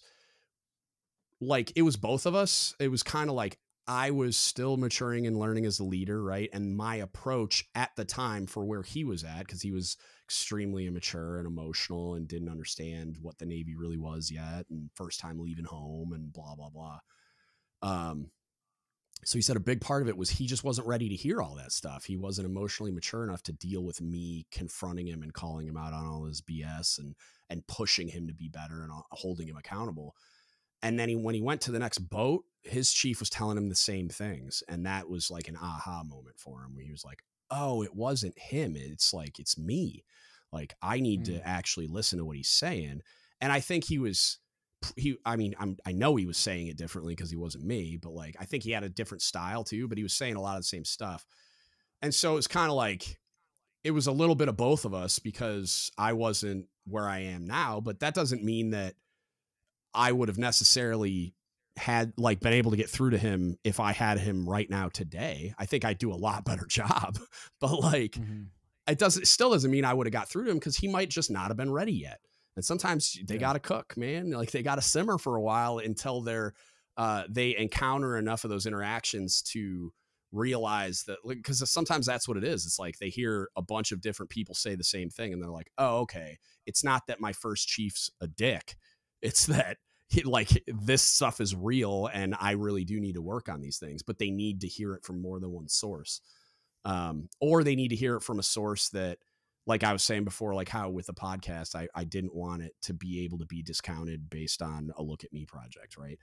both of us. It was kind of like, I was still maturing and learning as a leader, right? And my approach at the time for where he was at, because he was extremely immature and emotional and didn't understand what the Navy really was yet, and first time leaving home and blah, blah, blah. So he said a big part of it was he just wasn't ready to hear all that stuff. He wasn't emotionally mature enough to deal with me confronting him and calling him out on all his BS and pushing him to be better and holding him accountable. And then when he went to the next boat, his chief was telling him the same things. And that was like an aha moment for him, where he was like, oh, it wasn't him. It's like, it's me. Like, I need to actually listen to what he's saying. And I think I know he was saying it differently because he wasn't me, but like, I think he had a different style too, but he was saying a lot of the same stuff. And so it's kind of like, it was a little bit of both of us, because I wasn't where I am now, but that doesn't mean that I would have necessarily had like been able to get through to him if I had him right now today. I think I'd do a lot better job, but like, it still doesn't mean I would have got through to him, because he might just not have been ready yet. And sometimes they got to cook, man. Like they got to simmer for a while until they encounter enough of those interactions to realize that, because sometimes that's what it is. It's like they hear a bunch of different people say the same thing and they're like, oh, okay. It's not that my first chief's a dick. It's that this stuff is real and I really do need to work on these things, but they need to hear it from more than one source. Or they need to hear it from a source that, like I was saying before, like how with the podcast, I didn't want it to be able to be discounted based on a Look at Me project. Right.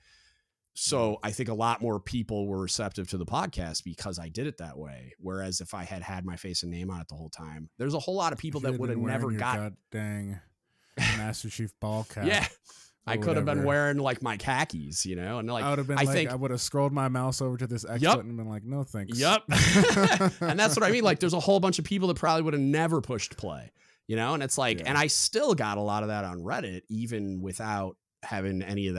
So I think a lot more people were receptive to the podcast because I did it that way. Whereas if I had my face and name on it the whole time, there's a whole lot of people that would have never got. God dang Master Chief ball cap. Yeah. I could have been wearing like my khakis, and like, I would have been I would have scrolled my mouse over to this X button and been like, no, thanks. Yep. And that's what I mean. Like there's a whole bunch of people that probably would have never pushed play, and it's like, and I still got a lot of that on Reddit, even without having any of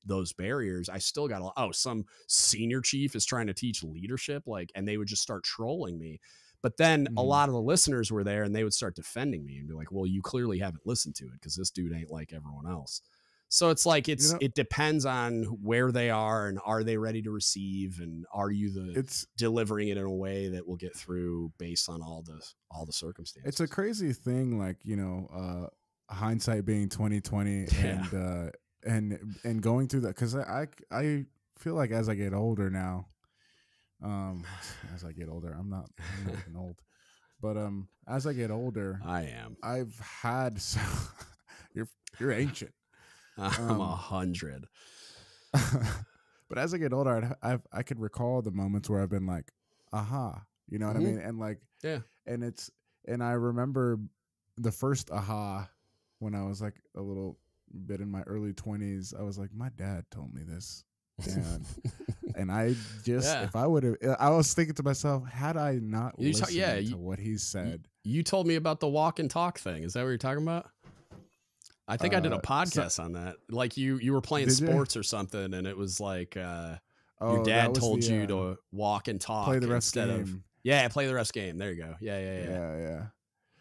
those barriers. I still got some senior chief is trying to teach leadership, like, and they would just start trolling me. But then a lot of the listeners were there and they would start defending me and be like, well, you clearly haven't listened to it because this dude ain't like everyone else. So it's like, it depends on where they are and are they ready to receive, and are you delivering it in a way that will get through based on all the circumstances. It's a crazy thing, like, hindsight being 20/20 and going through that, because I feel like as I get older now, I'm not even old, but as I get older, I've had you're ancient. I'm 100. But as I get older, I could recall the moments where I've been like, aha, you know what I mean? And like, and I remember the first aha when I was like a little bit in my early 20s. I was like, my dad told me this. And I just, if I would have, I was thinking to myself, had I not listened to what he said. You told me about the walk and talk thing. Is that what you're talking about? I think I did a podcast on that. Like you were playing sports or something, and it was like your dad told you to walk and talk, play the ref's game. Play the ref's game. There you go.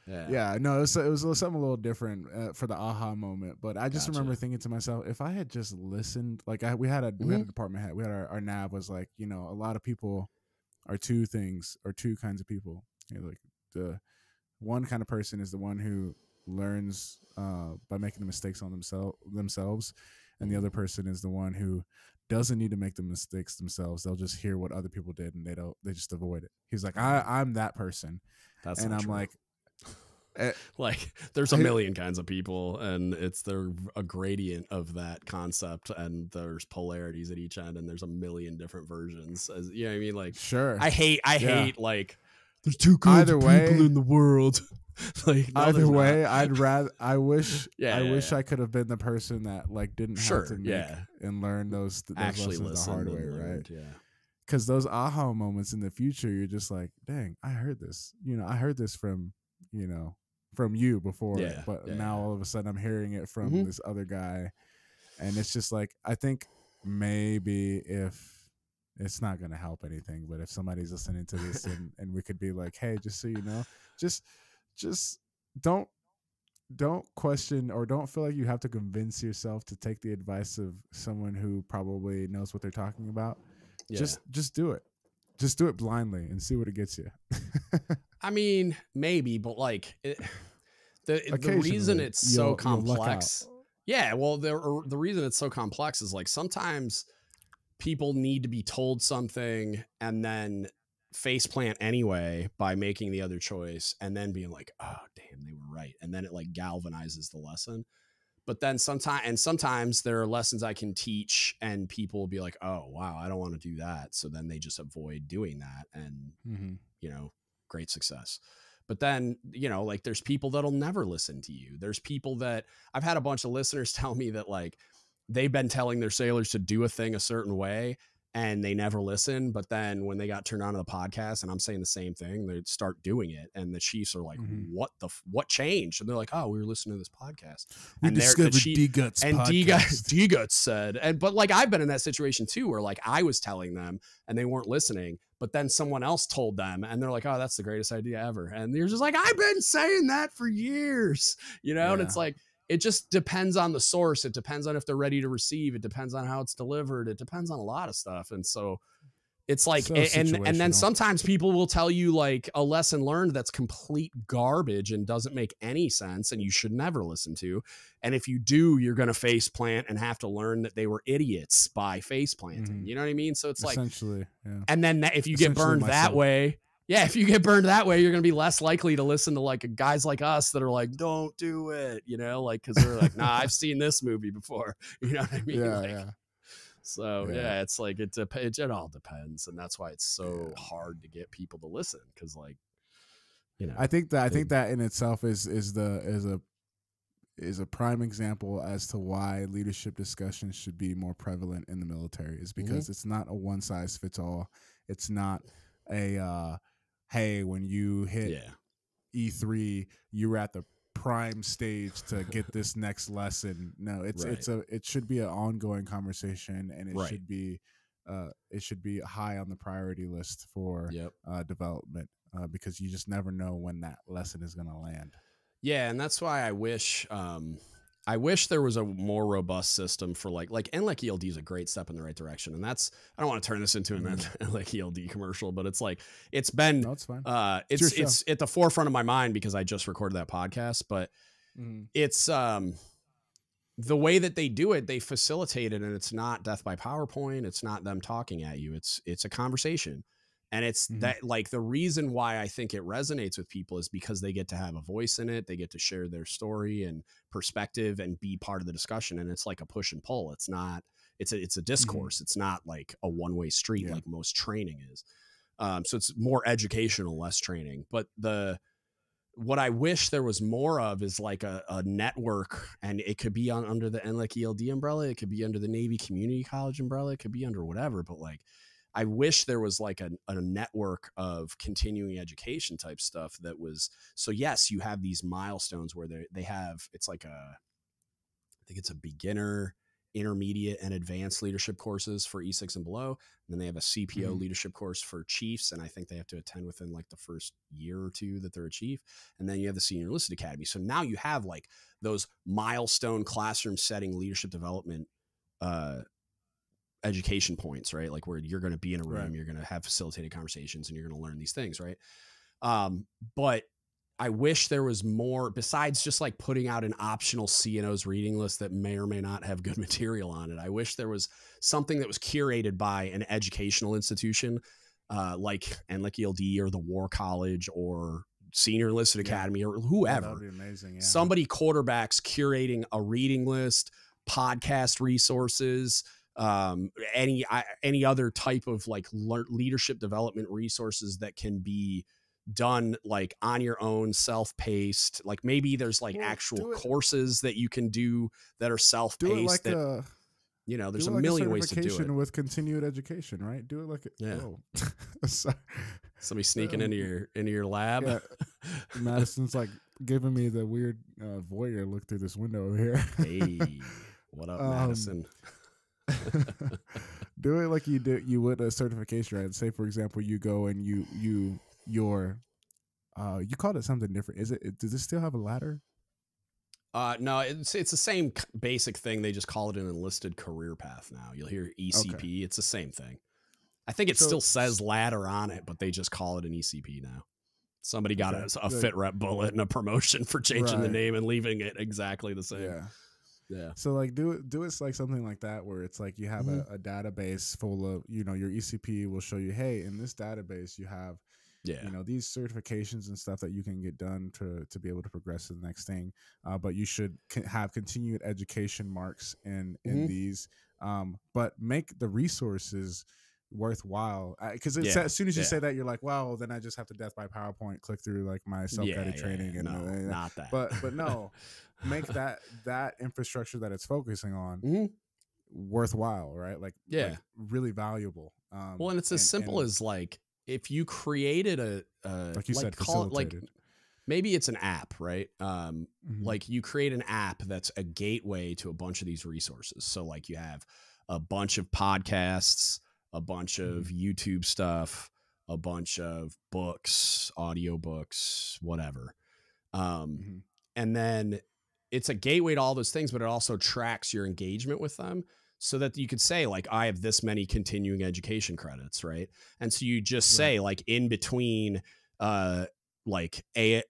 Yeah. No, it was something a little different for the aha moment. But I just remember thinking to myself, if I had just listened, like we had a department head. We had our nav was like, a lot of people are two kinds of people. Like the one kind of person is the one who learns by making the mistakes on themselves, and the other person is the one who doesn't need to make the mistakes themselves. They'll just hear what other people did and they just avoid it. He's like, I'm that person. That's and I'm true. Like there's a million kinds of people, and they're a gradient of that concept, and there's polarities at each end, and there's a million different versions. As you know what I mean? Like, sure. I hate like there's two kinds of people in the world. Like, no, either way, I wish I could have been the person that like didn't have to make and learn those lessons the hard way, right? Yeah. Because those aha moments in the future, you're just like, dang, I heard this. I heard this from you before, but now all of a sudden I'm hearing it from this other guy, and it's just like, I think maybe if it's not going to help anything, but if somebody's listening to this and we could be like, hey, just so you know, just don't question or don't feel like you have to convince yourself to take the advice of someone who probably knows what they're talking about. Just do it. Just do it blindly and see what it gets you. I mean, maybe, but like the reason it's so complex. Yeah, well, the reason it's so complex is like sometimes people need to be told something and then faceplant anyway by making the other choice and then being like, oh damn, they were right, and then it like galvanizes the lesson. But then sometimes there are lessons I can teach and people will be like, oh wow, I don't want to do that, so then they just avoid doing that, and great success. But then like there's people that'll never listen to you. There's people that I've had a bunch of listeners tell me that like they've been telling their sailors to do a thing a certain way, and they never listen. But then when they got turned on to the podcast and I'm saying the same thing, they start doing it. And the Chiefs are like, what changed? And they're like, oh, we were listening to this podcast. We discovered DGUTS and DGUTS said, but like, I've been in that situation too, where like I was telling them and they weren't listening, but then someone else told them and they're like, oh, that's the greatest idea ever. And you're just like, I've been saying that for years, and it's like, it just depends on the source. It depends on if they're ready to receive. It depends on how it's delivered. It depends on a lot of stuff. And so it's like, and then sometimes people will tell you like a lesson learned that's complete garbage and doesn't make any sense and you should never listen to. And if you do, you're going to face plant and have to learn that they were idiots by face planting. You know what I mean? So it's like, essentially, yeah. And then if you get burned that way, if you get burned that way, you're going to be less likely to listen to like guys like us that are like, don't do it, like, cause they're like, nah, I've seen this movie before. You know what I mean? Yeah. So it's like, it all depends. And that's why it's so hard to get people to listen. Cause like, I think that in itself is a prime example as to why leadership discussions should be more prevalent in the military, is because it's not a one size fits all. It's not a, hey, when you hit E3, you're at the prime stage to get this next lesson. No, it should be an ongoing conversation, and it should be high on the priority list for development, because you just never know when that lesson is going to land. Yeah, and that's why I wish there was a more robust system for like NLEC ELD is a great step in the right direction. And that's, I don't want to turn this into an NLEC ELD commercial, but it's like, it's been, no, it's fine. It's at the forefront of my mind because I just recorded that podcast, but it's, the way that they do it, they facilitate it, and it's not death by PowerPoint. It's not them talking at you. It's a conversation. And it's that, like, the reason why I think it resonates with people is because they get to have a voice in it. They get to share their story and perspective and be part of the discussion. And it's like a push and pull. It's not, it's a discourse. It's not like a one-way street like most training is. So it's more educational, less training. But what I wish there was more of is like a network, and it could be under the NLEC ELD umbrella. It could be under the Navy Community College umbrella. It could be under whatever, but like, I wish there was like a network of continuing education type stuff that was, so yes, you have these milestones where they have, it's like I think it's a beginner, intermediate, and advanced leadership courses for E6 and below. And then they have a CPO leadership course for chiefs. And I think they have to attend within like the first year or two that they're a chief. And then you have the Senior Enlisted Academy. So now you have like those milestone classroom setting leadership development, education points, right? Like where you're going to be in a room, you're going to have facilitated conversations, and you're going to learn these things, right? But I wish there was more besides just like putting out an optional CNO's reading list that may or may not have good material on it. I wish there was something that was curated by an educational institution, like NLEC ELD or the War College or Senior Enlisted Academy or whoever. That'd be amazing. Yeah. Somebody quarterbacks curating a reading list, podcast resources, any other type of like leadership development resources that can be done like on your own, self-paced. Like maybe there's like actual courses that you can do that are self-paced. Like there's a million ways to do it with continued education, right? Do it like somebody sneaking into your lab. Yeah. Madison's like giving me the weird voyeur look through this window over here. Hey, what up, Madison? Do it like you would a certification, right? Say, for example, you go and you called it something different. Does it still have a ladder? No, it's the same basic thing. They just call it an enlisted career path now. You'll hear ECP. Okay. It's the same thing. I think it still says ladder on it, but they just call it an ECP now. Somebody got a fit rep bullet and a promotion for changing the name and leaving it exactly the same. Yeah. So like do it like something like that where it's like you have a database full of, your ECP will show you, hey, in this database you have these certifications and stuff that you can get done to be able to progress to the next thing. But you should have continued education marks in these, but make the resources worthwhile. Because as soon as you say that, you're like, well, then I just have to death by PowerPoint, click through like my self-guided training. And not that. But no, make that infrastructure that it's focusing on worthwhile, right? Like really valuable. Well, and it's as simple as like if you created a like you said, facilitated. Like maybe it's an app, right? Like you create an app that's a gateway to a bunch of these resources. So like you have a bunch of podcasts, a bunch of YouTube stuff, a bunch of books, audiobooks, whatever. And then it's a gateway to all those things, but it also tracks your engagement with them so that you could say like, I have this many continuing education credits. Right. And so you just say like in between, like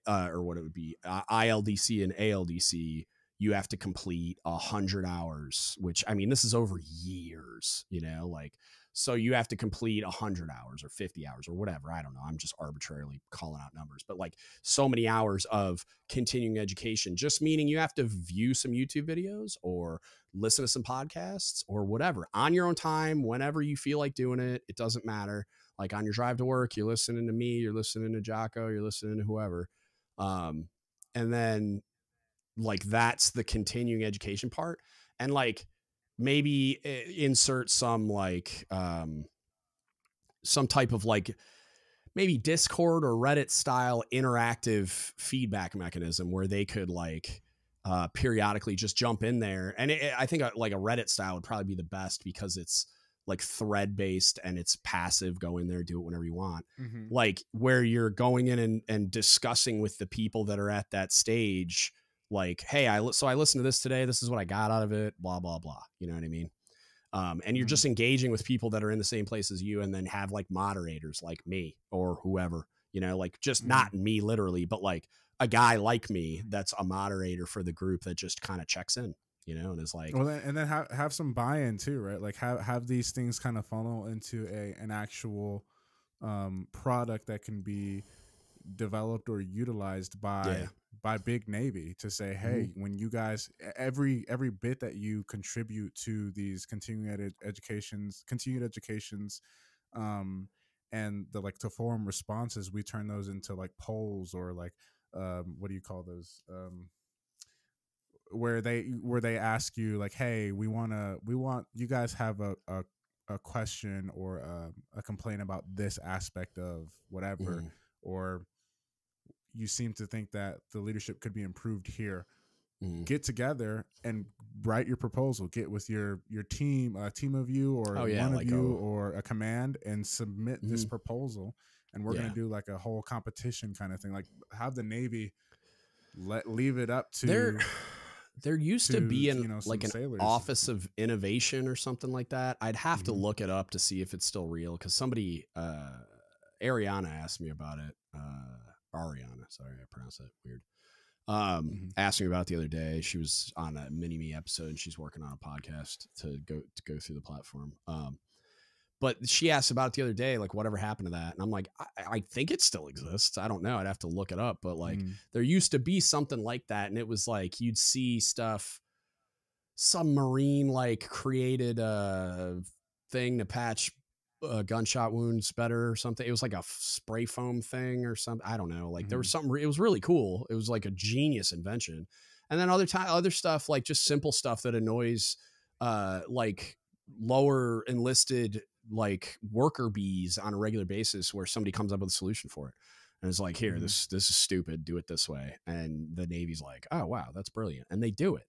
or what it would be, ILDC and ALDC, you have to complete 100 hours, which I mean, this is over years, you know, like, so you have to complete 100 hours or 50 hours or whatever. I don't know. I'm just arbitrarily calling out numbers, but like so many hours of continuing education, just meaning you have to view some YouTube videos or listen to some podcasts or whatever on your own time, whenever you feel like doing it. It doesn't matter. Like on your drive to work, you're listening to me, you're listening to Jocko, you're listening to whoever. And then like, that's the continuing education part. And like, maybe insert some like, some type of like maybe Discord or Reddit style interactive feedback mechanism where they could like, periodically just jump in there. And I think like a Reddit style would probably be the best because it's like thread based and it's passive. Go in there, do it whenever you want. Like where you're going in and discussing with the people that are at that stage. Like, hey, so I listened to this today. This is what I got out of it, blah, blah, blah. You know what I mean? And you're just engaging with people that are in the same place as you and then have like moderators like me or whoever, you know, like just not me literally, but like a guy like me that's a moderator for the group that just kind of checks in, you know, and is like, well, and then have some buy-in too, right? Like have these things kind of funnel into an actual product that can be developed or utilized by Big Navy to say, hey, when you guys, every bit that you contribute to these continued educations, and the like to forum responses, we turn those into like polls or like what do you call those? Where they ask you like, hey, we want you guys have a question or a complaint about this aspect of whatever, or you seem to think that the leadership could be improved here. Get together and write your proposal. Get with your team, a team of you or one of you or a command, and submit this proposal. And we're going to do like a whole competition kind of thing. Like have the Navy leave it up to there used to be like an sailors. Office of Innovation or something like that. I'd have to look it up to see if it's still real. Cause somebody, Ariana asked me about it. Ariana, sorry, I pronounced that weird. Asked me about it the other day. She was on a mini me episode and she's working on a podcast to go through the platform. But she asked about it the other day, like whatever happened to that. And I'm like, I think it still exists. I don't know. I'd have to look it up, but like there used to be something like that. And it was like, you'd see stuff, Submarine like created a thing to patch gunshot wounds better or something. It was like a spray foam thing or something. I don't know. Like there was something, it was really cool. It was like a genius invention. And then other stuff, like just simple stuff that annoys, like lower enlisted, like worker bees on a regular basis where somebody comes up with a solution for it. And it's like, here, this is stupid. Do it this way. And the Navy's like, oh, wow, that's brilliant. And they do it.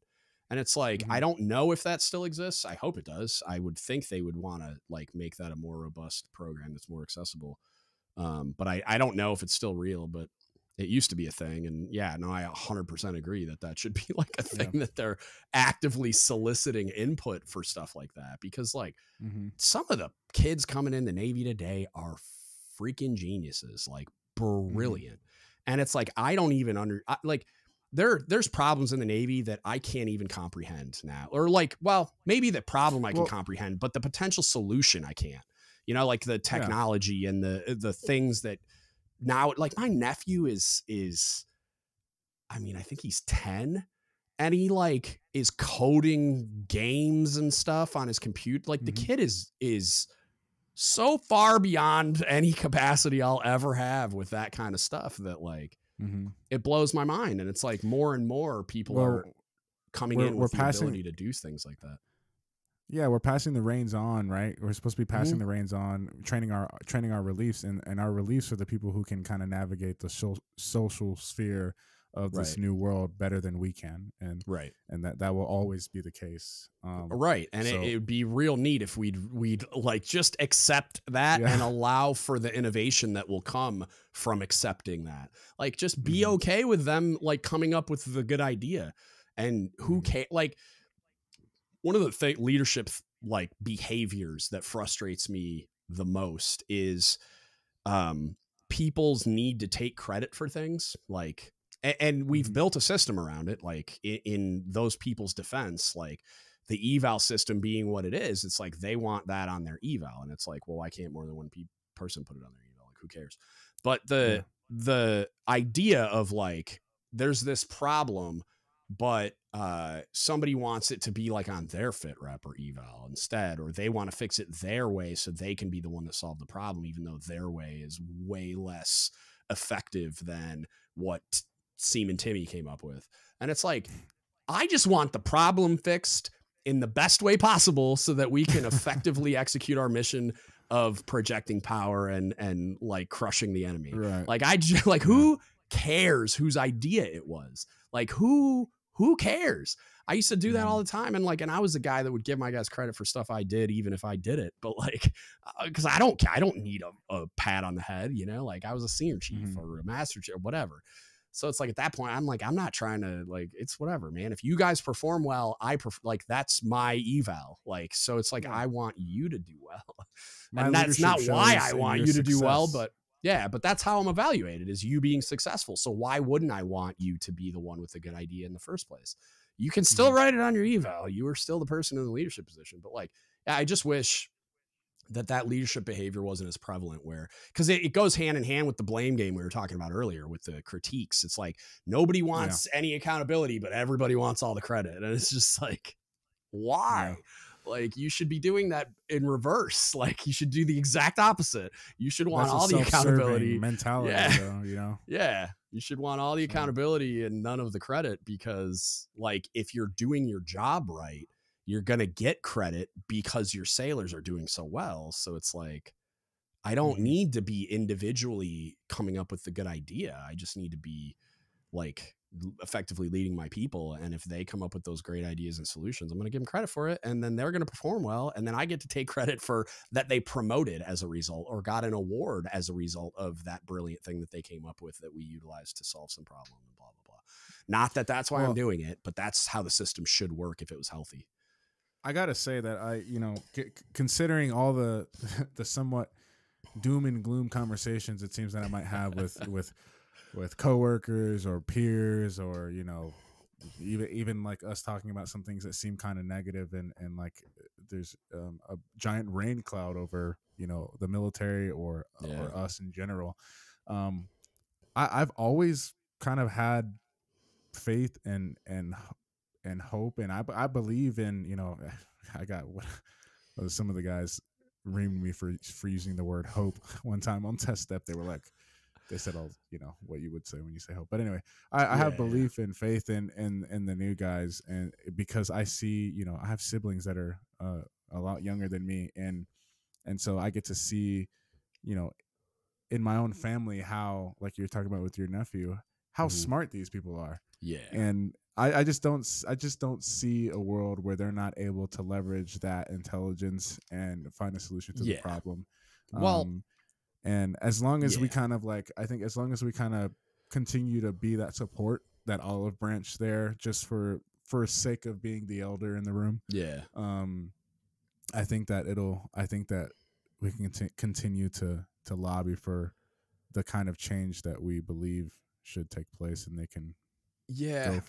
And it's like, I don't know if that still exists. I hope it does. I would think they would want to like make that a more robust program that's more accessible. But I don't know if it's still real, but it used to be a thing. And yeah, no, I 100% agree that should be like a thing that they're actively soliciting input for stuff like that. Because like some of the kids coming in the Navy today are freaking geniuses, like brilliant. And it's like, I don't even there's problems in the Navy that I can't even comprehend now, or like, well, maybe the problem I can comprehend, but the potential solution I can't, you know, like the technology and the things that now, like my nephew is, I mean, I think he's 10 and he like is coding games and stuff on his computer. Like the kid is so far beyond any capacity I'll ever have with that kind of stuff that like, it blows my mind. And it's like more and more people are coming in with the ability to do things like that. Yeah, we're passing the reins on, right? We're supposed to be passing the reins on, training our reliefs, and our reliefs are the people who can kind of navigate the social sphere of this new world better than we can, and that will always be the case. Right, and it would be real neat if we'd like just accept that and allow for the innovation that will come from accepting that. Like, just be okay with them like coming up with the good idea, and who can like. One of the leadership like behaviors that frustrates me the most is people's need to take credit for things, like, and we've built a system around it, like in those people's defense, like the eval system being what it is, it's like they want that on their eval, and it's like, well, why can't more than one person put it on their eval? Like, who cares? But the idea of like, there's this problem, but somebody wants it to be like on their fit rep or eval instead, or they want to fix it their way so they can be the one that solved the problem, even though their way is way less effective than what Seaman Timmy came up with. And it's like, I just want the problem fixed in the best way possible so that we can effectively execute our mission of projecting power and like crushing the enemy. Right. Like, who cares whose idea it was? Like, who cares? I used to do that all the time. And like, and I was the guy that would give my guys credit for stuff I did, even if I did it. But like, cause I don't need a pat on the head, you know, like I was a senior chief or a master chief or whatever. So it's like, at that point, I'm like, I'm not trying to like, it's whatever, man. If you guys perform well, like, that's my eval. Like, so it's like, I want you to do well. And that's not why I want you to do well, but but that's how I'm evaluated, is you being successful. So why wouldn't I want you to be the one with a good idea in the first place? You can still write it on your eval. You are still the person in the leadership position. But like, I just wish that leadership behavior wasn't as prevalent, where, because it goes hand in hand with the blame game we were talking about earlier with the critiques. It's like, nobody wants any accountability, but everybody wants all the credit. And it's just like, why? Like, you should be doing that in reverse. Like, you should do the exact opposite. You should want all the accountability mentality, though, you know? Yeah. You should want all the accountability and none of the credit, because like, if you're doing your job right, you're going to get credit because your sailors are doing so well. So it's like, I don't need to be individually coming up with the good idea. I just need to be like effectively leading my people. And if they come up with those great ideas and solutions, I'm going to give them credit for it. And then they're going to perform well. And then I get to take credit for that they promoted as a result, or got an award as a result of that brilliant thing that they came up with that we utilized to solve some problem, and blah, blah, blah. Not that that's why I'm doing it, but that's how the system should work if it was healthy. I got to say that considering all the somewhat doom and gloom conversations it seems that I might have with coworkers or peers, or, you know, even like us talking about some things that seem kind of negative, and like there's a giant rain cloud over, you know, the military or us in general. I've always kind of had faith and hope, and I believe in, you know, I got some of the guys reamed me for using the word hope one time on test step. They said, "Oh, you know what you would say when you say hope." But anyway, I have belief and faith in the new guys, and because I see, you know, I have siblings that are a lot younger than me, and so I get to see, you know, in my own family how, like you're talking about with your nephew, how smart these people are. Yeah. And I just don't see a world where they're not able to leverage that intelligence and find a solution to the problem. And as long as we kind of like, I think as long as we kind of continue to be that support, that olive branch there, just for sake of being the elder in the room. Yeah. I think that we can continue to lobby for the kind of change that we believe should take place, and they can. Yeah.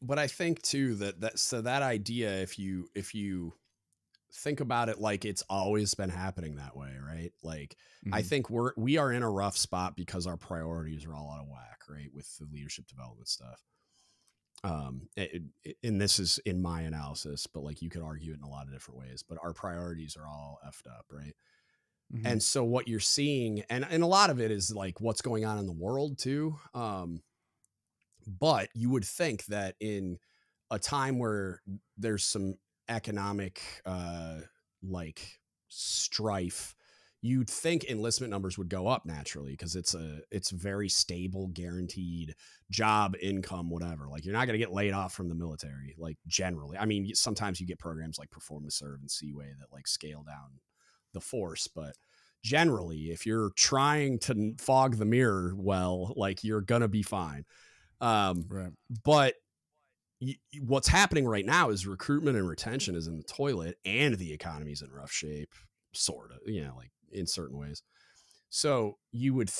But I think too that idea, if you think about it, like, it's always been happening that way, right? Like, I think we are in a rough spot because our priorities are all out of whack, right? With the leadership development stuff. And this is in my analysis, but like, you could argue it in a lot of different ways, but our priorities are all effed up, right? And so what you're seeing, and a lot of it is like what's going on in the world too. But you would think that in a time where there's some economic like strife, you'd think enlistment numbers would go up naturally because it's very stable, guaranteed job, income, whatever. Like you're not going to get laid off from the military, like generally. I mean, sometimes you get programs like Perform to Serve and Seaway that like scale down the force, but generally, if you're trying to fog the mirror, well, like you're going to be fine. Right. But what's happening right now is recruitment and retention is in the toilet and the economy's in rough shape, sort of, like in certain ways. So you would,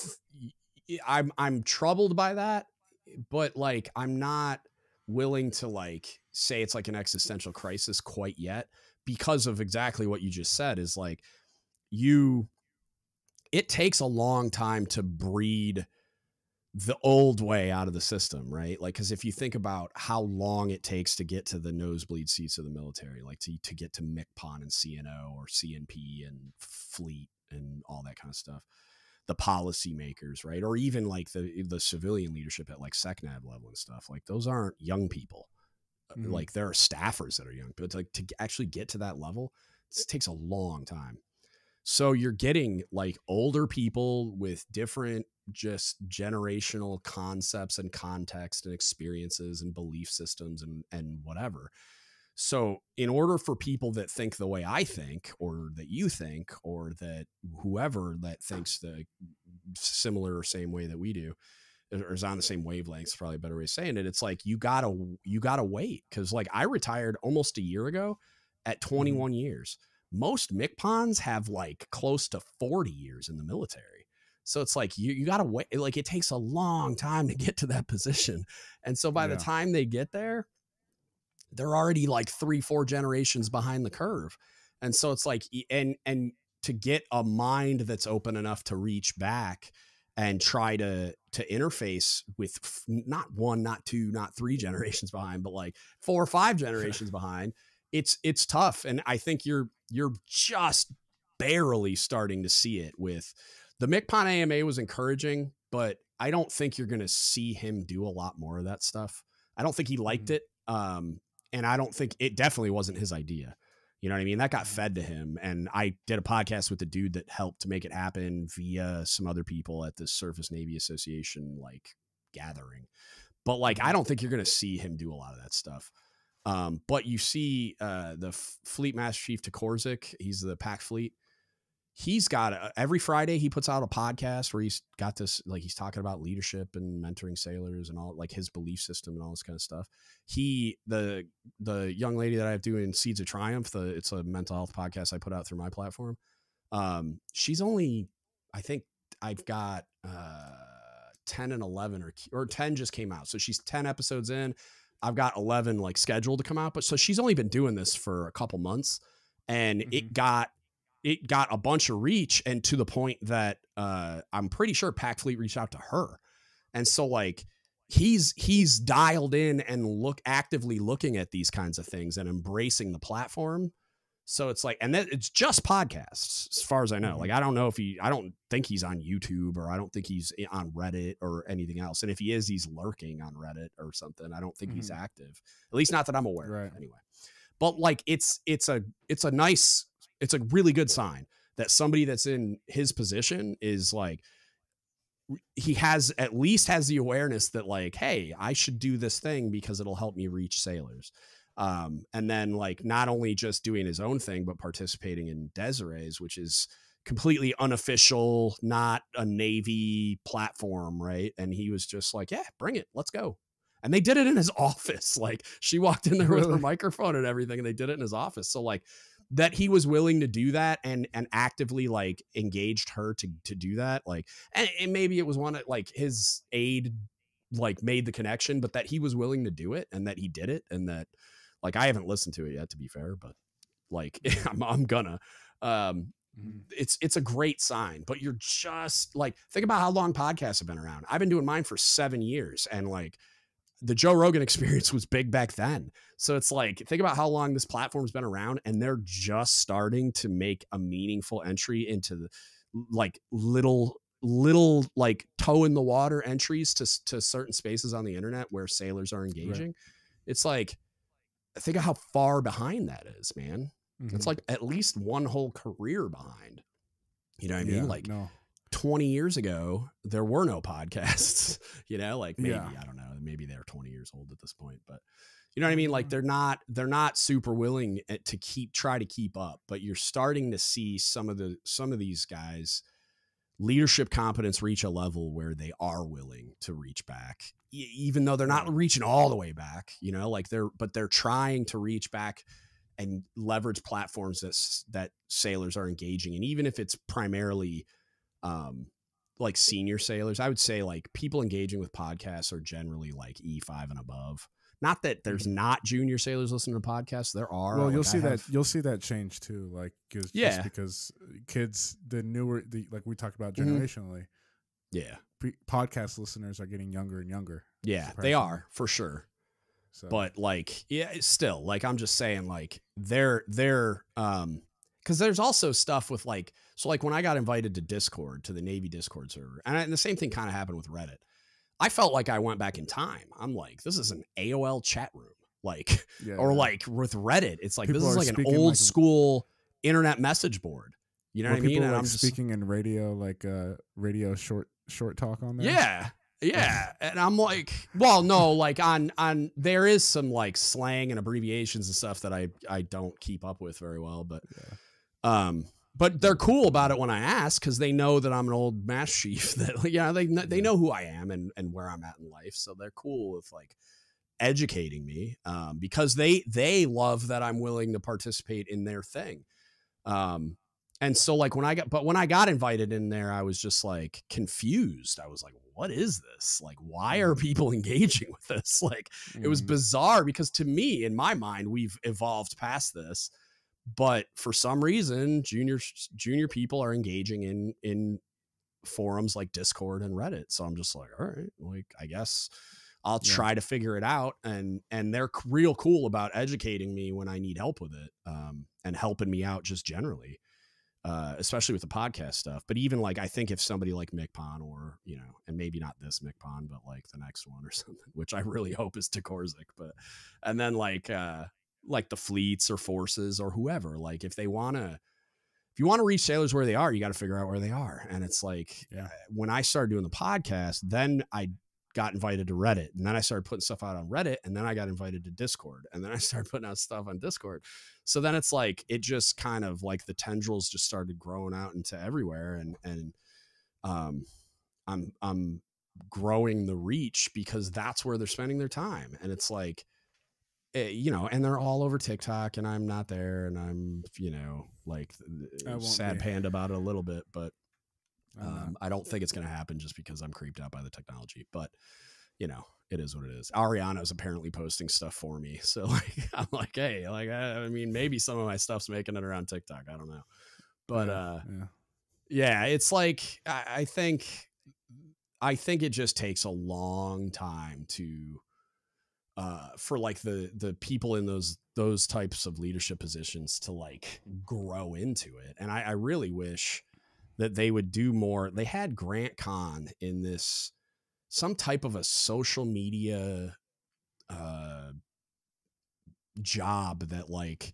I'm troubled by that, but like, I'm not willing to like say it's like an existential crisis quite yet because of exactly what you just said is like it takes a long time to breed the old way out of the system, right? Like, because if you think about how long it takes to get to the nosebleed seats of the military, like to get to MCPON and CNO or CNP and fleet and all that kind of stuff, the policymakers, right? Or even like the civilian leadership at like SecNav level and stuff, like those aren't young people. Mm-hmm. Like there are staffers that are young, but like to actually get to that level, it takes a long time. So you're getting like older people with different just generational concepts and context and experiences and belief systems and whatever. So in order for people that think the way I think, or that you think, or that whoever that thinks the similar or same way that we do, or is on the same wavelength, is probably a better way of saying it. It's like, you gotta wait. Cause like I retired almost a year ago at 21 years. Most MCPONs have like close to 40 years in the military. So it's like, you got to wait. Like it takes a long time to get to that position. And so by the time they get there, they're already like 3-4 generations behind the curve. And so it's like, and to get a mind that's open enough to reach back and try to interface with not 1, not 2, not 3 generations behind, but like 4 or 5 generations behind, it's tough. And I think you're just barely starting to see it with the MCPON AMA was encouraging, but I don't think you're going to see him do a lot more of that stuff. I don't think he liked it. And I don't think it definitely wasn't his idea. You know what I mean? That got fed to him. And I did a podcast with the dude that helped to make it happen via some other people at the Surface Navy Association, like gathering. But like, I don't think you're going to see him do a lot of that stuff. But you see the Fleet Master Chief Tokorzik, he's the PAC Fleet. He's got every Friday he puts out a podcast where he's got this, like he's talking about leadership and mentoring sailors and all, like his belief system and all this kind of stuff. The young lady that I have doing Seeds of Triumph, it's a mental health podcast I put out through my platform. She's only, I think I've got 10 and 11 or 10 just came out. So she's 10 episodes in. I've got 11 like scheduled to come out, but so she's only been doing this for a couple months, and it got a bunch of reach, and to the point that I'm pretty sure PAC Fleet reached out to her. And so like he's dialed in and actively looking at these kinds of things and embracing the platform. So it's like, and it's just podcasts as far as I know. Like, I don't know I don't think he's on YouTube, or I don't think he's on Reddit or anything else. And if he is, he's lurking on Reddit or something. I don't think he's active, at least not that I'm aware of anyway. But like, it's a really good sign that somebody that's in his position is like, he at least has the awareness that like, hey, I should do this thing because it'll help me reach sailors. And then like not only just doing his own thing, but participating in Desiree's, which is completely unofficial, not a Navy platform. Right. And he was just like, yeah, bring it, let's go. And they did it in his office. Like she walked in there with her microphone and everything, and they did it in his office. So like that he was willing to do that and actively like engaged her to do that. Like, and maybe it was one of like his aide like made the connection, but that he was willing to do it and that he did it. And that, like, I haven't listened to it yet, to be fair, but like I'm gonna, it's a great sign. But you're just like, think about how long podcasts have been around. I've been doing mine for 7 years, and like the Joe Rogan Experience was big back then. So it's like, think about how long this platform's been around, and they're just starting to make a meaningful entry into the like little like toe in the water entries to certain spaces on the internet where sailors are engaging. Right. It's like, think of how far behind that is, man. Mm-hmm. It's like at least one whole career behind. You know what I mean? Like no. 20 years ago, there were no podcasts, you know, like maybe, Yeah. I don't know, maybe they're 20 years old at this point, but you know what I mean? Like they're not super willing to try to keep up, but you're starting to see some of these guys leadership competence reach a level where they are willing to reach back, even though they're not reaching all the way back, you know, like they're trying to reach back and leverage platforms that sailors are engaging in, even if it's primarily like senior sailors. I would say like people engaging with podcasts are generally like E5 and above. Not that there's not junior sailors listening to podcasts. There are. Well, like you'll see that change too. Like, just because kids, like we talked about generationally. Yeah. Podcast listeners are getting younger and younger. Yeah, they are for sure. So. But like, yeah, still, like, I'm just saying, like, they're because there's also stuff with like, so like when I got invited to Discord, to the Navy Discord server, and the same thing kind of happened with Reddit. I felt like I went back in time. I'm like, this is an AOL chat room, like, like with Reddit, it's like, people, this is like an old school internet message board. You know what I mean? And I'm speaking in radio, like radio short talk on there. Yeah. Yeah. And I'm like, well, no, like on there is some like slang and abbreviations and stuff that I don't keep up with very well, but they're cool about it when I ask, because they know that I'm an old master chief that, they know who I am and where I'm at in life. So they're cool with like educating me because they love that I'm willing to participate in their thing. And so like when I got invited in there, I was just like confused. I was like, what is this? Like, why are people engaging with this? Like, it was bizarre because to me, in my mind, we've evolved past this. But for some reason, junior people are engaging in forums like Discord and Reddit. So I'm just like, all right, like, I guess I'll try to figure it out. And they're real cool about educating me when I need help with it, and helping me out just generally, especially with the podcast stuff. But even like, I think if somebody like McPon or, you know, and maybe not this McPon, but like the next one or something, which I really hope is Tokorzik, and then like the fleets or forces or whoever, like if you want to reach sailors where they are, you got to figure out where they are. And it's like, when I started doing the podcast, then I got invited to Reddit, and then I started putting stuff out on Reddit, and then I got invited to Discord, and then I started putting out stuff on Discord. So then it's like, it just kind of like the tendrils just started growing out into everywhere. And I'm growing the reach because that's where they're spending their time. And it's like, you know, and they're all over TikTok, and I'm not there, and I'm, you know, like sad panda about it a little bit, but I don't think it's going to happen just because I'm creeped out by the technology. But, you know, it is what it is. Ariana's apparently posting stuff for me. So like, I'm like, hey, like, I mean, maybe some of my stuff's making it around TikTok. I don't know. But yeah, it's like, I think it just takes a long time to for like the people in those types of leadership positions to like grow into it. And I really wish that they would do more. They had Grant Kahn in this, some type of a social media job that like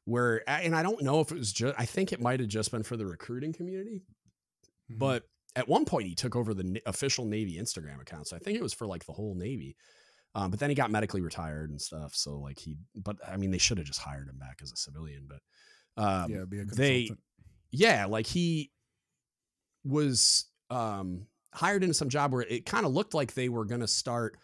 where, and I don't know if it was just, I think it might've just been for the recruiting community, but at one point he took over the official Navy Instagram account. So I think it was for like the whole Navy. But then he got medically retired and stuff. So like but I mean, they should have just hired him back as a civilian, but be a consultant. Like he was hired into some job where it kind of looked like they were going to start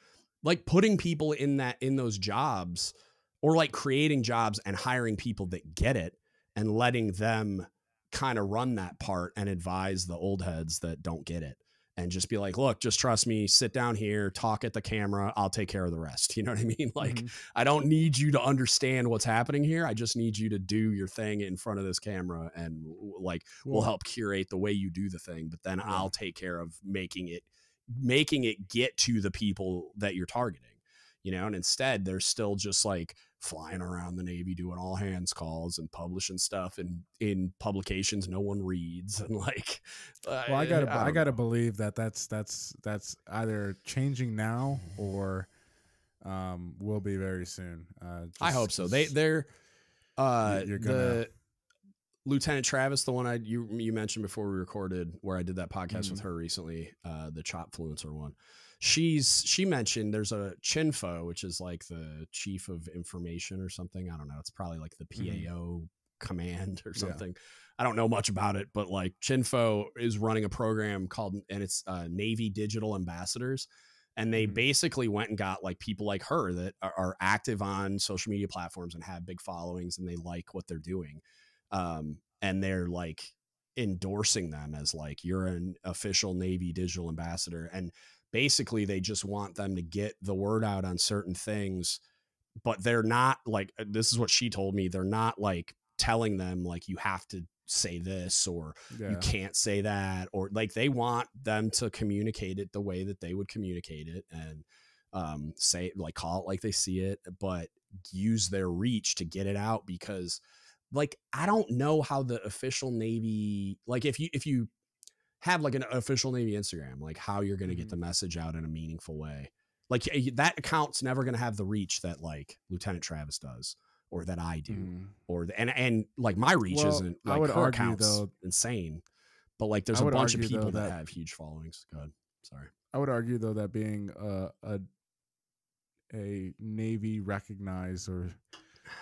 like putting people in those jobs, or like creating jobs and hiring people that get it and letting them kind of run that part and advise the old heads that don't get it. And just be like, look, just trust me, sit down here, talk at the camera. I'll take care of the rest. You know what I mean? Like, I don't need you to understand what's happening here. I just need you to do your thing in front of this camera, and like, we'll help curate the way you do the thing. But then I'll take care of making it get to the people that you're targeting, you know? And instead they're still just like flying around the Navy, doing all hands calls and publishing stuff in publications no one reads. And like, well, I gotta believe that's either changing now, or will be very soon. I hope so. They're you're gonna... the Lieutenant Travis, the one you mentioned before we recorded, where I did that podcast with her recently, the Chop Fluencer one. She mentioned there's a CHINFO, which is like the Chief of Information or something. I don't know. It's probably like the PAO command or something. Yeah. I don't know much about it, but like CHINFO is running a program called, and it's Navy Digital Ambassadors. And they basically went and got like people like her that are active on social media platforms and have big followings, and they like what they're doing. And they're like endorsing them as like, you're an official Navy digital ambassador. And basically they just want them to get the word out on certain things, but they're not like, this is what she told me. They're not like telling them like, you have to say this or you can't say that, or like they want them to communicate it the way that they would communicate it, and say like, call it like they see it, but use their reach to get it out. Because like, I don't know how the official Navy, like if you have like an official Navy Instagram, like how you're going to get the message out in a meaningful way. Like that account's never going to have the reach that like Lieutenant Travis does, or that I do, or and like my reach isn't like, I would her account's insane, but like there's a bunch of people that have huge followings. Go ahead. Sorry. I would argue though that being a Navy recognized, or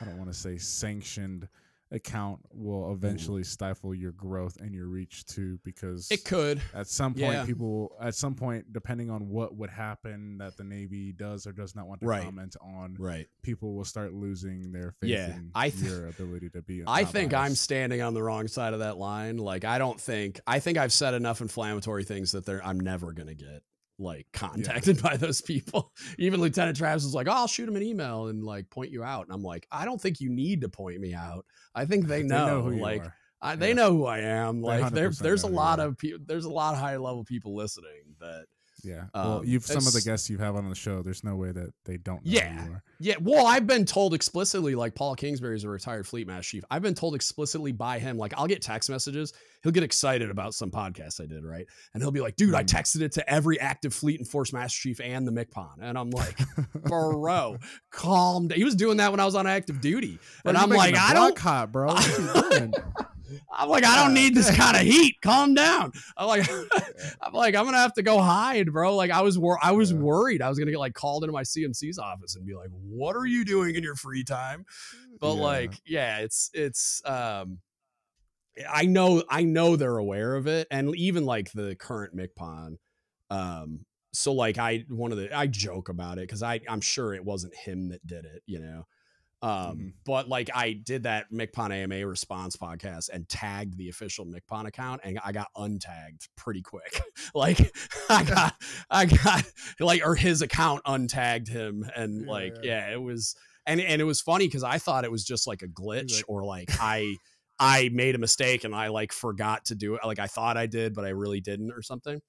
I don't want to say sanctioned, account will eventually stifle your growth and your reach too, because it could at some point people at some point, depending on what would happen that the Navy does or does not want to comment on, people will start losing their faith in your ability to be. I think biased. I'm standing on the wrong side of that line. Like I think I've said enough inflammatory things that I'm never gonna get like contacted by those people. Even Lieutenant Travis was like, oh, I'll shoot him an email and like point you out. And I'm like, I don't think you need to point me out. I think they know who like you are. They know who I am. Like there's a lot of people, there's a lot of high level people listening that well, some of the guests you have on the show, there's no way that they don't know who you are. Yeah. Well, I've been told explicitly, like Paul Kingsbury is a retired Fleet Master Chief. I've been told explicitly by him, like I'll get text messages. He'll get excited about some podcast I did, right? And he'll be like, dude, I texted it to every active Fleet and Force Master Chief and the MCPON. And I'm like, bro, calm down. He was doing that when I was on active duty. And I'm like, I don't hot, bro. What you doing? I'm like, I don't need this kind of heat. Calm down. I'm like, I'm going to have to go hide, bro. Like I was worried I was going to get like called into my CMC's office and be like, what are you doing in your free time? But it's I know they're aware of it. And even like the current MCPON. So like I joke about it, cause I'm sure it wasn't him that did it, you know? But like I did that MCPON AMA response podcast and tagged the official MCPON account, and I got untagged pretty quick. Like I got like, or his account untagged him, and it was, and it was funny cause I thought it was just like a glitch, or like I made a mistake and I like forgot to do it. Like I thought I did, but I really didn't or something.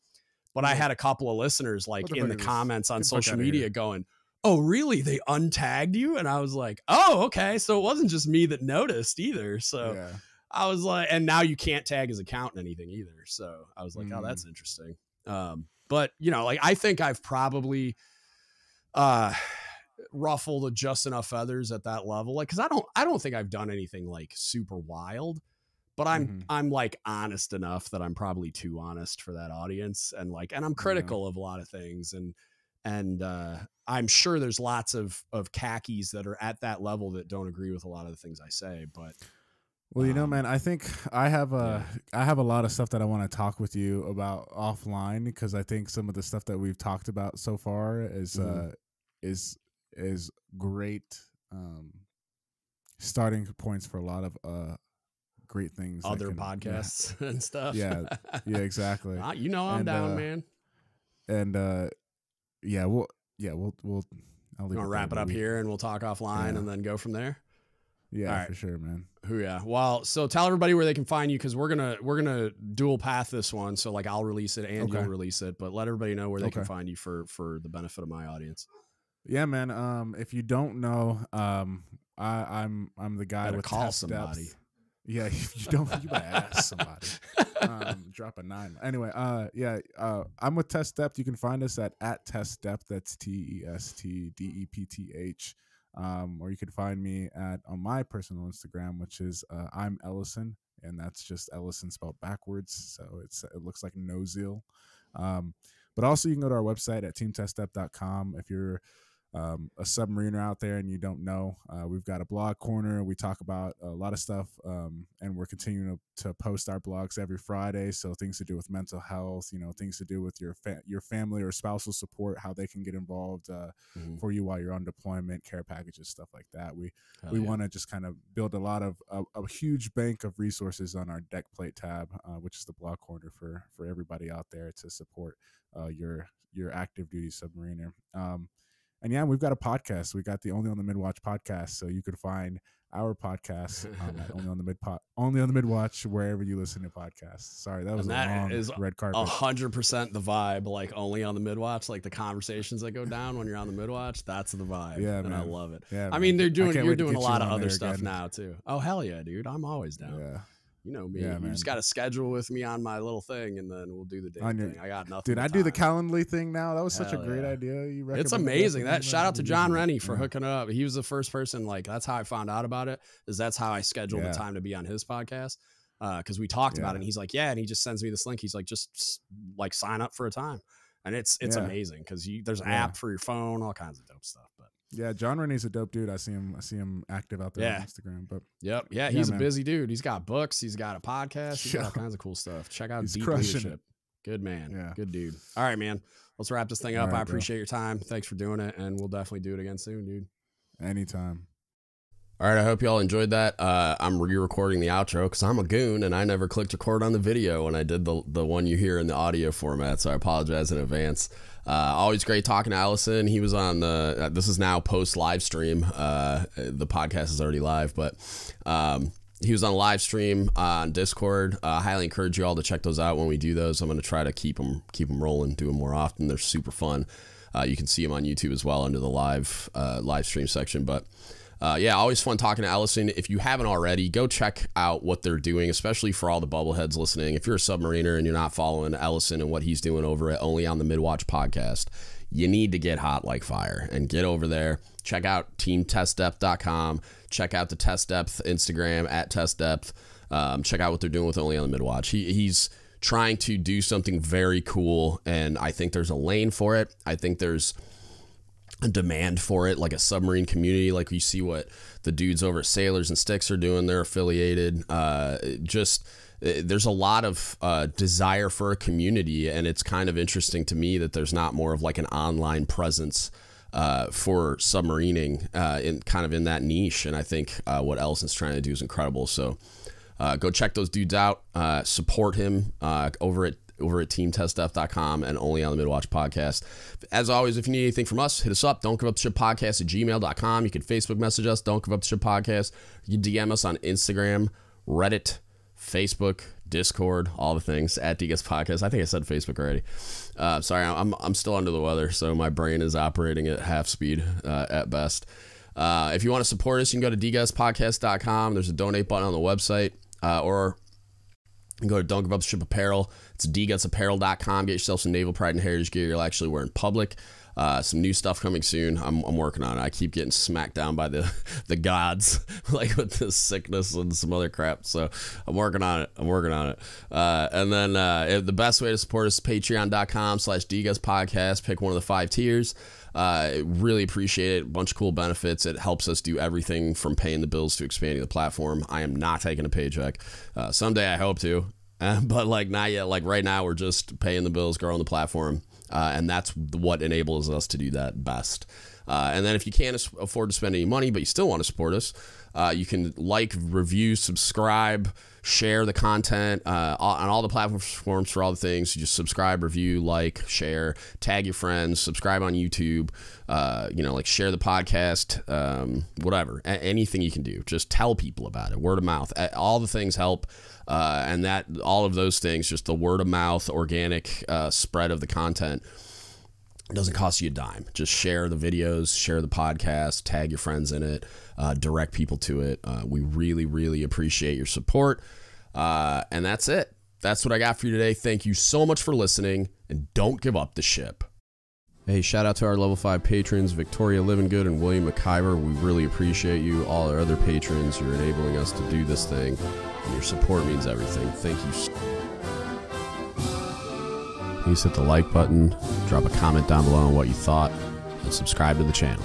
But I had a couple of listeners like in the comments on social media going, oh, really? They untagged you? And I was like, oh, okay. So it wasn't just me that noticed either. So I was like, and now you can't tag his account in anything either. So I was like, oh, that's interesting. But you know, like I think I've probably ruffled just enough feathers at that level. Like, cause I don't think I've done anything like super wild, but I'm like honest enough that I'm probably too honest for that audience. And like, and I'm critical of a lot of things. And I'm sure there's lots of khakis that are at that level that don't agree with a lot of the things I say, but well, you know, man, I think I have a lot of stuff that I want to talk with you about offline, because I think some of the stuff that we've talked about so far is great starting points for a lot of great things, other podcasts and stuff. Yeah, exactly. You know, I'm down, man. And we'll I'll leave wrap it up here and we'll talk offline and then go from there. Yeah, right. For sure, man. Yeah. Well, so tell everybody where they can find you, because we're gonna dual path this one. So like I'll release it and you'll release it, but let everybody know where they can find you for the benefit of my audience. Yeah, man. If you don't know, I'm the guy with call somebody. Depth. Yeah, if you don't, you better ask somebody. Drop a 9. Anyway, I'm with Test Depth. You can find us at Test Depth. That's TESTDEPTH. Or you can find me on my personal Instagram, which is I'm Ellison, and that's just Ellison spelled backwards, so it looks like no zeal. But also you can go to our website at teamtestdepth.com. If you're a submariner out there and you don't know, we've got a blog corner. We talk about a lot of stuff, and we're continuing to post our blogs every Friday. So things to do with mental health, things to do with your family or spousal support, how they can get involved for you while you're on deployment, care packages, stuff like that. We want to just kind of build a lot of a huge bank of resources on our deck plate tab, which is the blog corner for everybody out there to support your active duty submariner. And yeah, we've got a podcast. We got the Only on the Midwatch podcast, so you could find our podcast at Only on the Midwatch wherever you listen to podcasts. Sorry, that was a long red carpet. 100% the vibe. Like Only on the Midwatch, like the conversations that go down when you're on the Midwatch. That's the vibe. Yeah, and man. I love it. Yeah, I mean, you're doing a lot of other stuff now too. Oh hell yeah, dude! I'm always down. Yeah. You know me. Yeah, you just got to schedule with me on my little thing, and then we'll do the damn thing. I got nothing. Dude, I do the Calendly thing now. That was such a great idea. It's amazing. That shout out to John Rennie for hooking it up. He was the first person. Like that's how I found out about it. That's how I scheduled the time to be on his podcast. Because we talked about it, and he's like, yeah, and he just sends me this link. He's like, just like sign up for a time, and it's amazing because there's an app for your phone, all kinds of dope stuff. But yeah, John Rennie's a dope dude. I see him active out there on Instagram. But he's a busy dude. He's got books. He's got a podcast. He's got all kinds of cool stuff. Check out Deep Leadership. Good man. Yeah. Good dude. All right, man. Let's wrap this thing up. I appreciate your time. Thanks for doing it, and we'll definitely do it again soon, dude. Anytime. All right, I hope you all enjoyed that. I'm re-recording the outro because I'm a goon and I never clicked record on the video when I did the one you hear in the audio format, so I apologize in advance. Always great talking to Ellison. He was on this is now post live stream. The podcast is already live, but he was on live stream on Discord. Highly encourage you all to check those out when we do those. I'm going to try to keep them rolling, do them more often. They're super fun. You can see them on YouTube as well under the live stream section, but always fun talking to Ellison. If you haven't already, go check out what they're doing, especially for all the bubbleheads listening. If you're a submariner and you're not following Ellison and what he's doing over at Only on the Midwatch podcast, you need to get hot like fire and get over there. Check out teamtestdepth.com. Check out the Test Depth Instagram at Test Depth. Check out what they're doing with Only on the Midwatch. He's trying to do something very cool, and I think there's a lane for it. I think there's a demand for it, like a submarine community, like you see what the dudes over at Sailors and Sticks are doing. They're affiliated. There's a lot of desire for a community, and it's kind of interesting to me that there's not more of like an online presence for submarining in that niche. And I think what Ellison's trying to do is incredible. So go check those dudes out. Support him over at teamtestdepth.com and Only on the Midwatch podcast. As always, if you need anything from us, hit us up. Don't give up the ship podcast at gmail.com. You can Facebook message us. Don't give up the ship podcast. You can DM us on Instagram, Reddit, Facebook, Discord, all the things at dgutspodcast. I think I said Facebook already. Sorry, I'm still under the weather, so my brain is operating at half speed at best. If you want to support us, you can go to dgutspodcast.com. There's a donate button on the website, or you can go to Don't Give Up the Ship Apparel. It's dgutspodcast.com. Get yourself some Naval Pride and Heritage gear you'll actually wear in public. Some new stuff coming soon. I'm working on it. I keep getting smacked down by the gods, like with this sickness and some other crap. So I'm working on it. And then the best way to support us is patreon.com/dgutspodcast. Pick one of the 5 tiers. Really appreciate it. A bunch of cool benefits. It helps us do everything from paying the bills to expanding the platform. I am not taking a paycheck. Someday I hope to, but like not yet. Like right now we're just paying the bills, growing the platform. And that's what enables us to do that best. And then if you can't afford to spend any money, but you still want to support us, you can like, review, subscribe, share the content on all the platforms for all the things. You just subscribe, review, like, share, tag your friends, subscribe on YouTube, like share the podcast, whatever, anything you can do. Just tell people about it, word of mouth. All the things help. And that all of those things, just the word of mouth, organic spread of the content, doesn't cost you a dime. Just share the videos, share the podcast, tag your friends in it, direct people to it. We really, really appreciate your support. And that's it. That's what I got for you today. Thank you so much for listening, and don't give up the ship. Hey, shout out to our level 5 patrons, Victoria Livingood and William McIver. We really appreciate you. All our other patrons, you're enabling us to do this thing, and your support means everything. Thank you. Please hit the like button, drop a comment down below on what you thought, and subscribe to the channel.